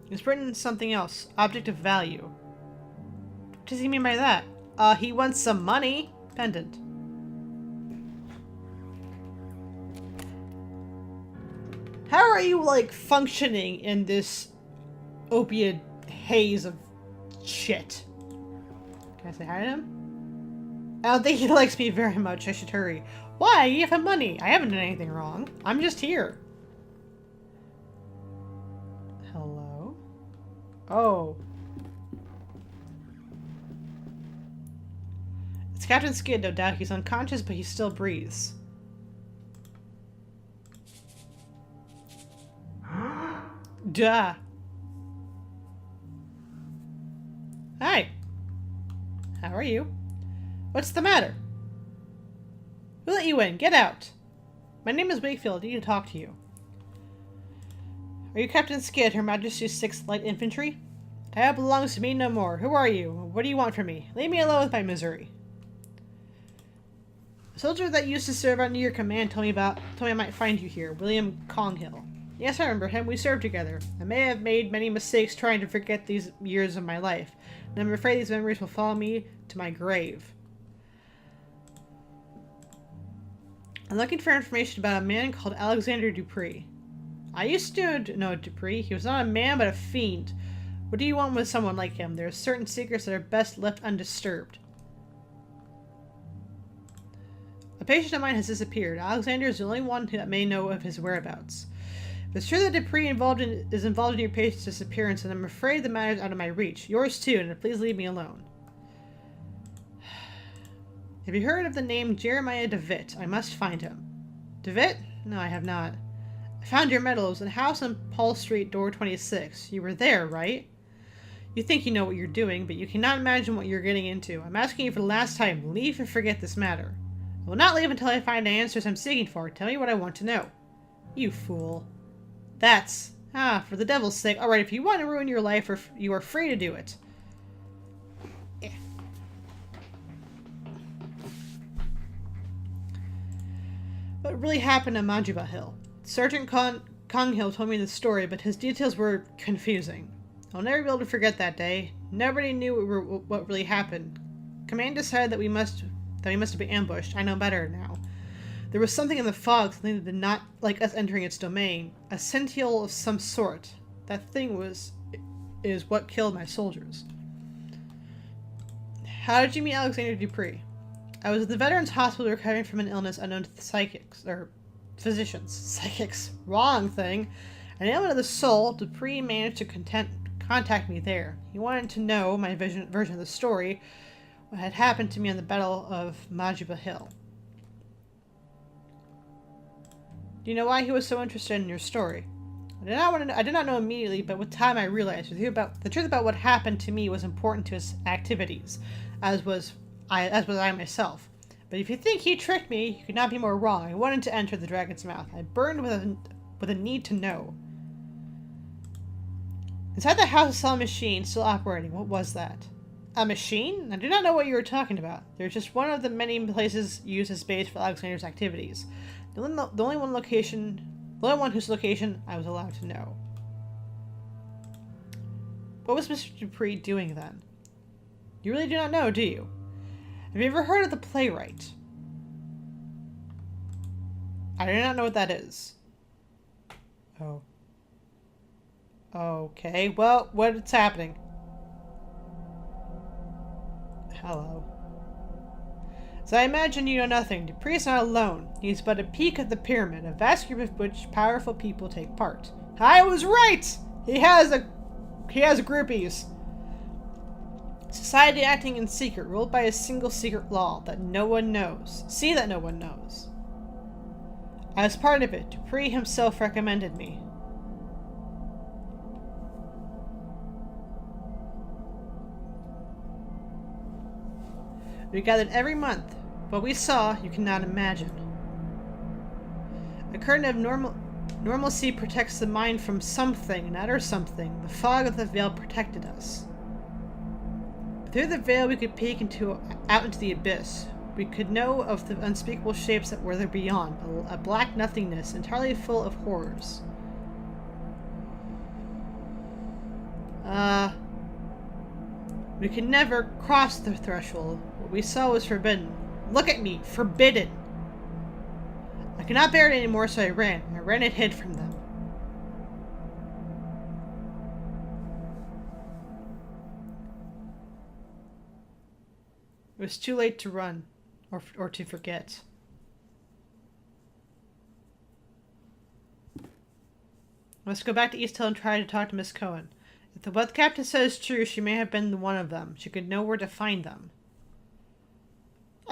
It's written something else. Object of value. What does he mean by that? He wants some money. Pendant. How are you, like, functioning in this opiate haze of shit? Can I say hi to him? I don't think he likes me very much. I should hurry. Why? You give him money. I haven't done anything wrong. I'm just here. Hello? Oh. It's Captain Skid, no doubt. He's unconscious, but he still breathes. Duh. Hi. How are you? What's the matter? Who let you in? Get out. My name is Wakefield. I need to talk to you. Are you Captain Skid, Her Majesty's 6th Light Infantry? That belongs to me no more. Who are you? What do you want from me? Leave me alone with my misery. A soldier that used to serve under your command told me I might find you here. William Conghill. Yes, I remember him. We served together. I may have made many mistakes trying to forget these years of my life, and I'm afraid these memories will follow me to my grave. I'm looking for information about a man called Alexander Dupree. I used to know Dupree. He was not a man, but a fiend. What do you want with someone like him? There are certain secrets that are best left undisturbed. A patient of mine has disappeared. Alexander is the only one that may know of his whereabouts. If it's true that Dupree is involved in your patient's disappearance, and I'm afraid the matter's out of my reach. Yours too, and please leave me alone. Have you heard of the name Jeremiah DeWitt? I must find him. DeWitt? No, I have not. I found your medals in a house on Paul Street, door 26. You were there, right? You think you know what you're doing, but you cannot imagine what you're getting into. I'm asking you for the last time. Leave and forget this matter. I will not leave until I find the answers I'm seeking for. Tell me what I want to know. You fool. That's... for the devil's sake. Alright, if you want to ruin your life, you are free to do it. Yeah. What really happened at Majuba Hill? Sergeant Conghill told me the story, but his details were confusing. I'll never be able to forget that day. Nobody knew what really happened. Command decided that we must be ambushed. I know better now. There was something in the fog, something that did not like us entering its domain. A sentinel of some sort. That thing is what killed my soldiers. How did you meet Alexander Dupree? I was at the Veterans Hospital recovering from an illness unknown to the physicians. Psychics. Wrong thing. An ailment of the soul. Dupree managed to contact me there. He wanted to know my version of the story, what had happened to me on the Battle of Majuba Hill. Do you know why he was so interested in your story? I did not know immediately, but with time I realized the truth about what happened to me was important to his activities, as was I myself. But if you think he tricked me, you could not be more wrong. I wanted to enter the dragon's mouth. I burned with a need to know. Inside the house, I saw a machine still operating. What was that? A machine? I do not know what you were talking about. There's just one of the many places used as base for Alexander's activities. The only one whose location I was allowed to know. What was Mr. Dupree doing then? You really do not know, do you? Have you ever heard of the playwright? I do not know what that is. Oh. Okay, well, what's happening? Hello. So I imagine you know nothing. Dupree is not alone. He's but a peak of the pyramid, a vast group of which powerful people take part. I was right! He has groupies. Society acting in secret, ruled by a single secret law that no one knows. See that no one knows. I was part of it. Dupree himself recommended me. We gathered every month. What we saw, you cannot imagine. A curtain of normalcy protects the mind from something, an utter something. The fog of the veil protected us. Through the veil, we could peek out into the abyss. We could know of the unspeakable shapes that were there beyond, a black nothingness entirely full of horrors. We could never cross the threshold. What we saw was forbidden. Look at me! Forbidden! I could not bear it anymore, so I ran. I ran and hid from them. It was too late to run, or to forget. I must go back to East Hill and try to talk to Miss Cohen. If the what the captain says is true, she may have been one of them. She could know where to find them.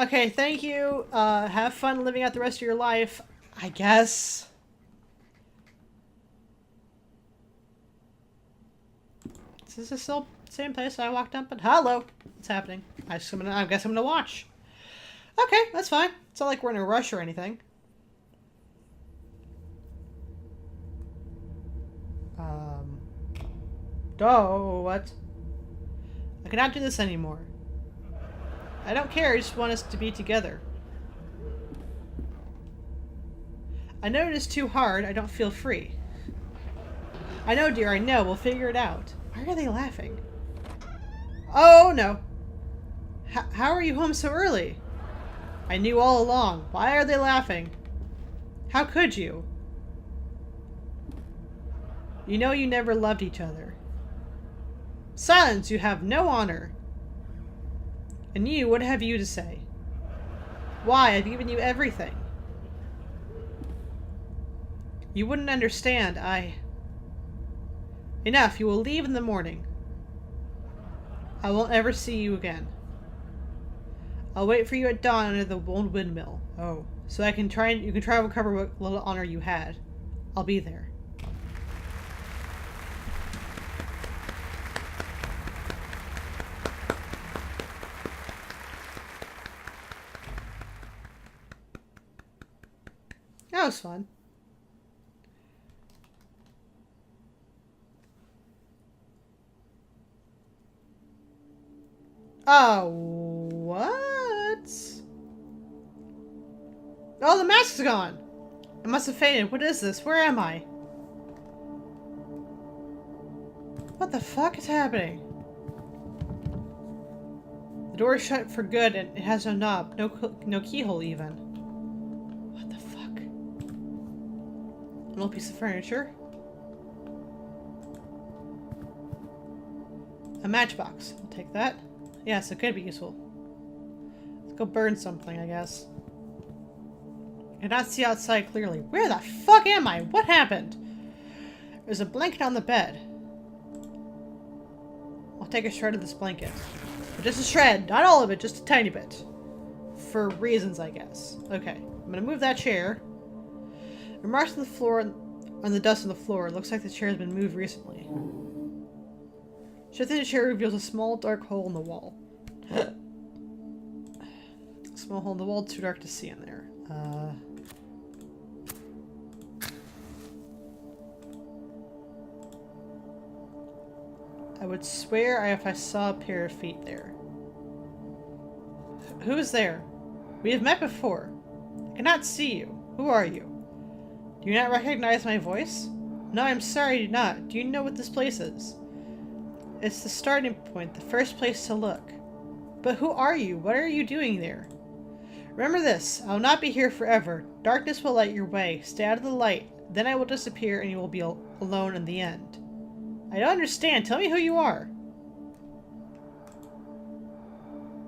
Okay, thank you. Have fun living out the rest of your life, I guess. Is this still the same place I walked up? But hello, what's happening? I guess I'm gonna watch. Okay, that's fine. It's not like we're in a rush or anything. Oh, what? I cannot do this anymore. I don't care, I just want us to be together. I know it is too hard, I don't feel free. I know, dear, I know, we'll figure it out. Why are they laughing? Oh, no. How are you home so early? I knew all along. Why are they laughing? How could you? You know you never loved each other. Silence, you have no honor. And you, what have you to say? Why, I've given you everything. You wouldn't understand, Enough, you will leave in the morning. I won't ever see you again. I'll wait for you at dawn under the old windmill. Oh, so you can try and recover what little honor you had. I'll be there. That was fun. Oh, what? Oh, the mask's gone. It must have faded. What is this? Where am I? What the fuck is happening? The door is shut for good and it has no knob. No keyhole even. What the fuck? An old piece of furniture. A matchbox. I'll take that. Yes, it could be useful. Let's go burn something, I guess. I cannot see outside clearly. Where the fuck am I? What happened? There's a blanket on the bed. I'll take a shred of this blanket. But just a shred, not all of it, just a tiny bit. For reasons, I guess. Okay, I'm gonna move that chair. Remarks on the floor, on the dust on the floor. It looks like the chair has been moved recently. Shifting the chair reveals a small dark hole in the wall. A small hole in the wall, too dark to see in there. I would swear if I saw a pair of feet there. Who is there? We have met before. I cannot see you. Who are you? Do you not recognize my voice? No, I'm sorry, I do not. Do you know what this place is? It's the starting point, the first place to look. But who are you? What are you doing there? Remember this, I will not be here forever. Darkness will light your way. Stay out of the light. Then I will disappear and you will be alone in the end. I don't understand. Tell me who you are.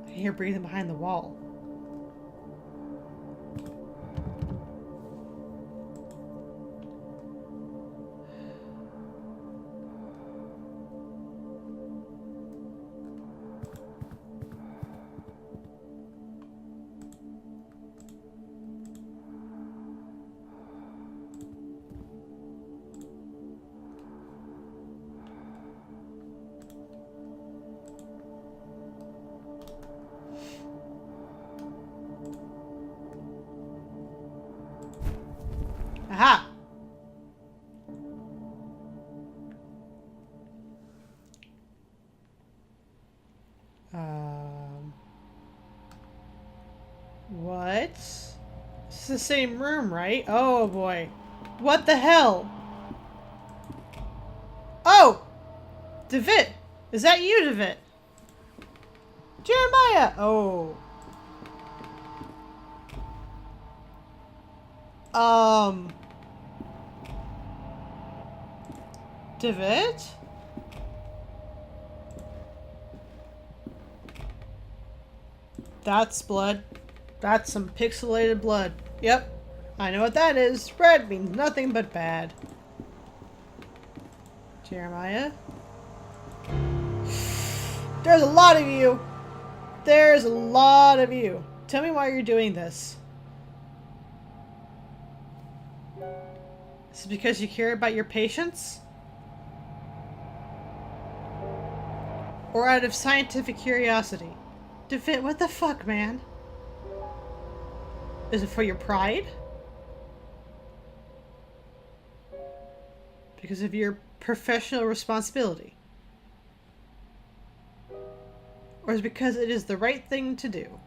I hear breathing behind the wall. Um, what? It's the same room, right? Oh boy. What the hell? Oh! DeVitt! Is that you, DeVitt? Jeremiah! Oh. DeVitt? That's blood. That's some pixelated blood. Yep. I know what that is. Red means nothing but bad. Jeremiah? There's a lot of you! There's a lot of you. Tell me why you're doing this. Is it because you care about your patients? Or out of scientific curiosity? DeVitt, what the fuck, man? Is it for your pride? Because of your professional responsibility? Or is it because it is the right thing to do?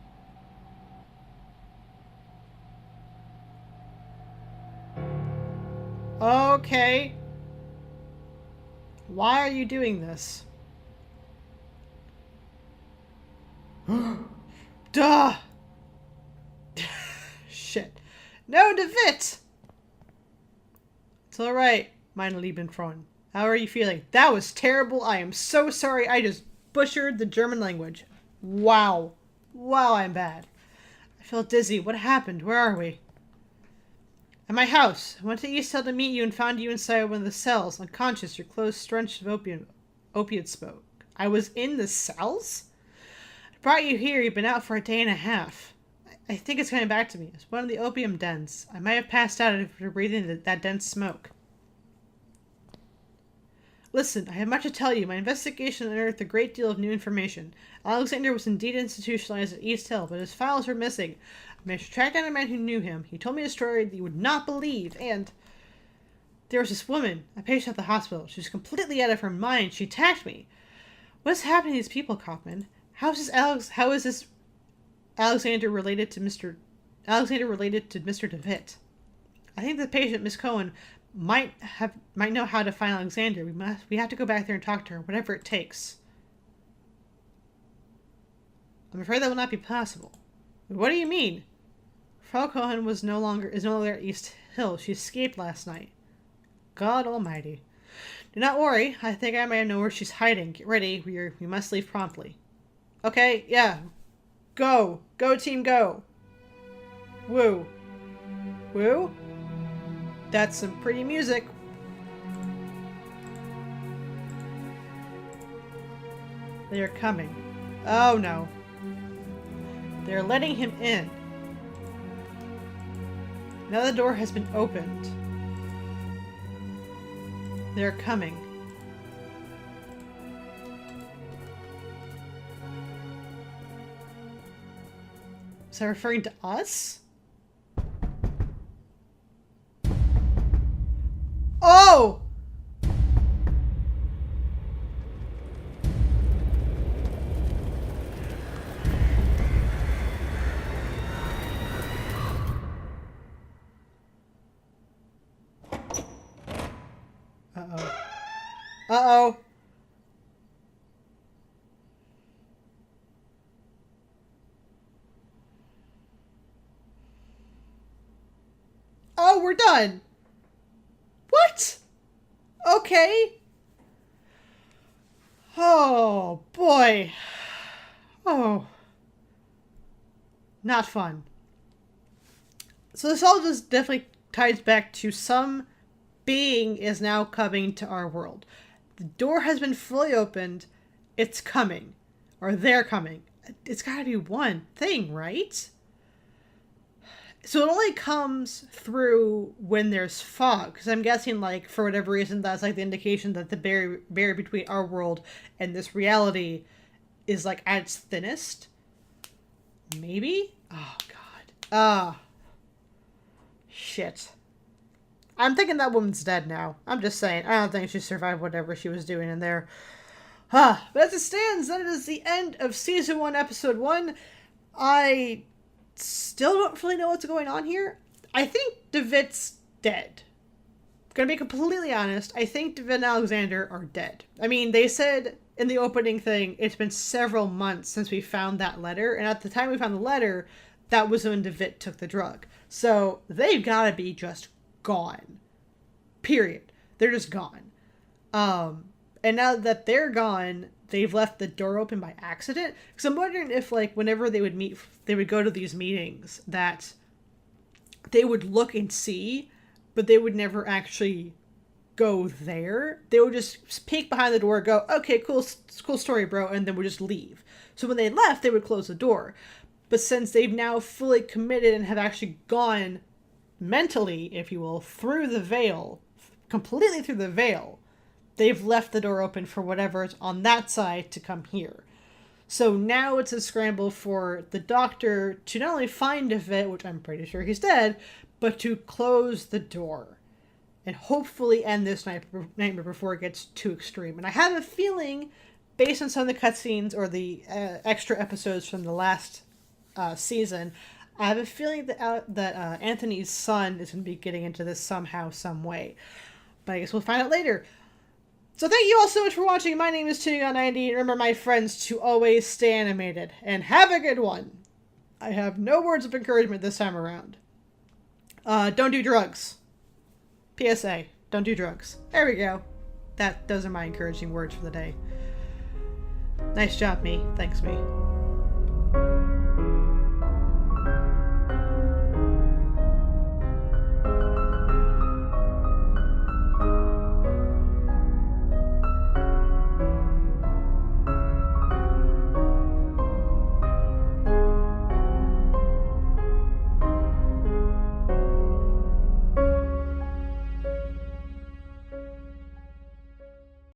Okay. Why are you doing this? Duh! Shit. No, DeVitt! It's alright, mein Liebenfreund. How are you feeling? That was terrible. I am so sorry. I just butchered the German language. Wow. Wow, I'm bad. I feel dizzy. What happened? Where are we? At my house. I went to East Hill to meet you and found you inside one of the cells, unconscious, your clothes drenched of opiate smoke. I was in the cells? I brought you here. You've been out for a day and a half. I think it's coming back to me. It's one of the opium dens. I might have passed out after breathing that dense smoke. Listen, I have much to tell you. My investigation unearthed a great deal of new information. Alexander was indeed institutionalized at East Hill, but his files were missing. I managed to track down a man who knew him. He told me a story that you would not believe, and there was this woman, a patient at the hospital. She was completely out of her mind. She attacked me. What's happening to these people, Kaufman? How is this Alexander related to Mr. DeVitt? I think the patient, Miss Cohen, might know how to find Alexander. We have to go back there and talk to her, whatever it takes. I'm afraid that will not be possible. What do you mean? Frau Cohen is no longer at East Hill. She escaped last night. God Almighty. Do not worry. I think I may know where she's hiding. Get ready. We must leave promptly. Okay, yeah. Go. Go, team, go. Woo. Woo? That's some pretty music. They are coming. Oh no. They're letting him in. Now the door has been opened. They're coming. Is that referring to us? Oh! Uh-oh. Uh-oh. Oh, we're done. What? Okay. Oh, boy. Oh. Not fun. So this all just definitely ties back to some being is now coming to our world. The door has been fully opened. It's coming. Or they're coming. It's gotta be one thing, right? So it only comes through when there's fog, because I'm guessing, like, for whatever reason, that's, like, the indication that the barrier between our world and this reality is, like, at its thinnest. Maybe? Oh, God. Ah. Shit. I'm thinking that woman's dead now. I'm just saying. I don't think she survived whatever she was doing in there. But as it stands, that is the end of Season 1, Episode 1. I still don't really know what's going on here. I think DeWitt's dead. Gonna be completely honest, I think DeWitt and Alexander are dead. I mean, they said in the opening thing, it's been several months since we found that letter, and at the time we found the letter, that was when DeWitt took the drug. So they've gotta be just gone. Period. They're just gone. And now that they're gone, they've left the door open by accident. Because I'm wondering if, like, whenever they would meet, they would go to these meetings, that they would look and see, but they would never actually go there. They would just peek behind the door, go, okay, cool story, bro, and then would just leave. So when they left, they would close the door. But since they've now fully committed and have actually gone mentally, if you will, through the veil, completely through the veil, they've left the door open for whatever's on that side to come here. So now it's a scramble for the Doctor to not only find DeWitt, which I'm pretty sure he's dead, but to close the door and hopefully end this nightmare before it gets too extreme. And I have a feeling, based on some of the cutscenes or the extra episodes from the last season, I have a feeling that Anthony's son is going to be getting into this somehow, some way. But I guess we'll find out later. So thank you all so much for watching. My name is Tunegon90. Remember, my friends, to always stay animated. And have a good one. I have no words of encouragement this time around. Don't do drugs. PSA, don't do drugs. There we go. Those are my encouraging words for the day. Nice job, me. Thanks, me.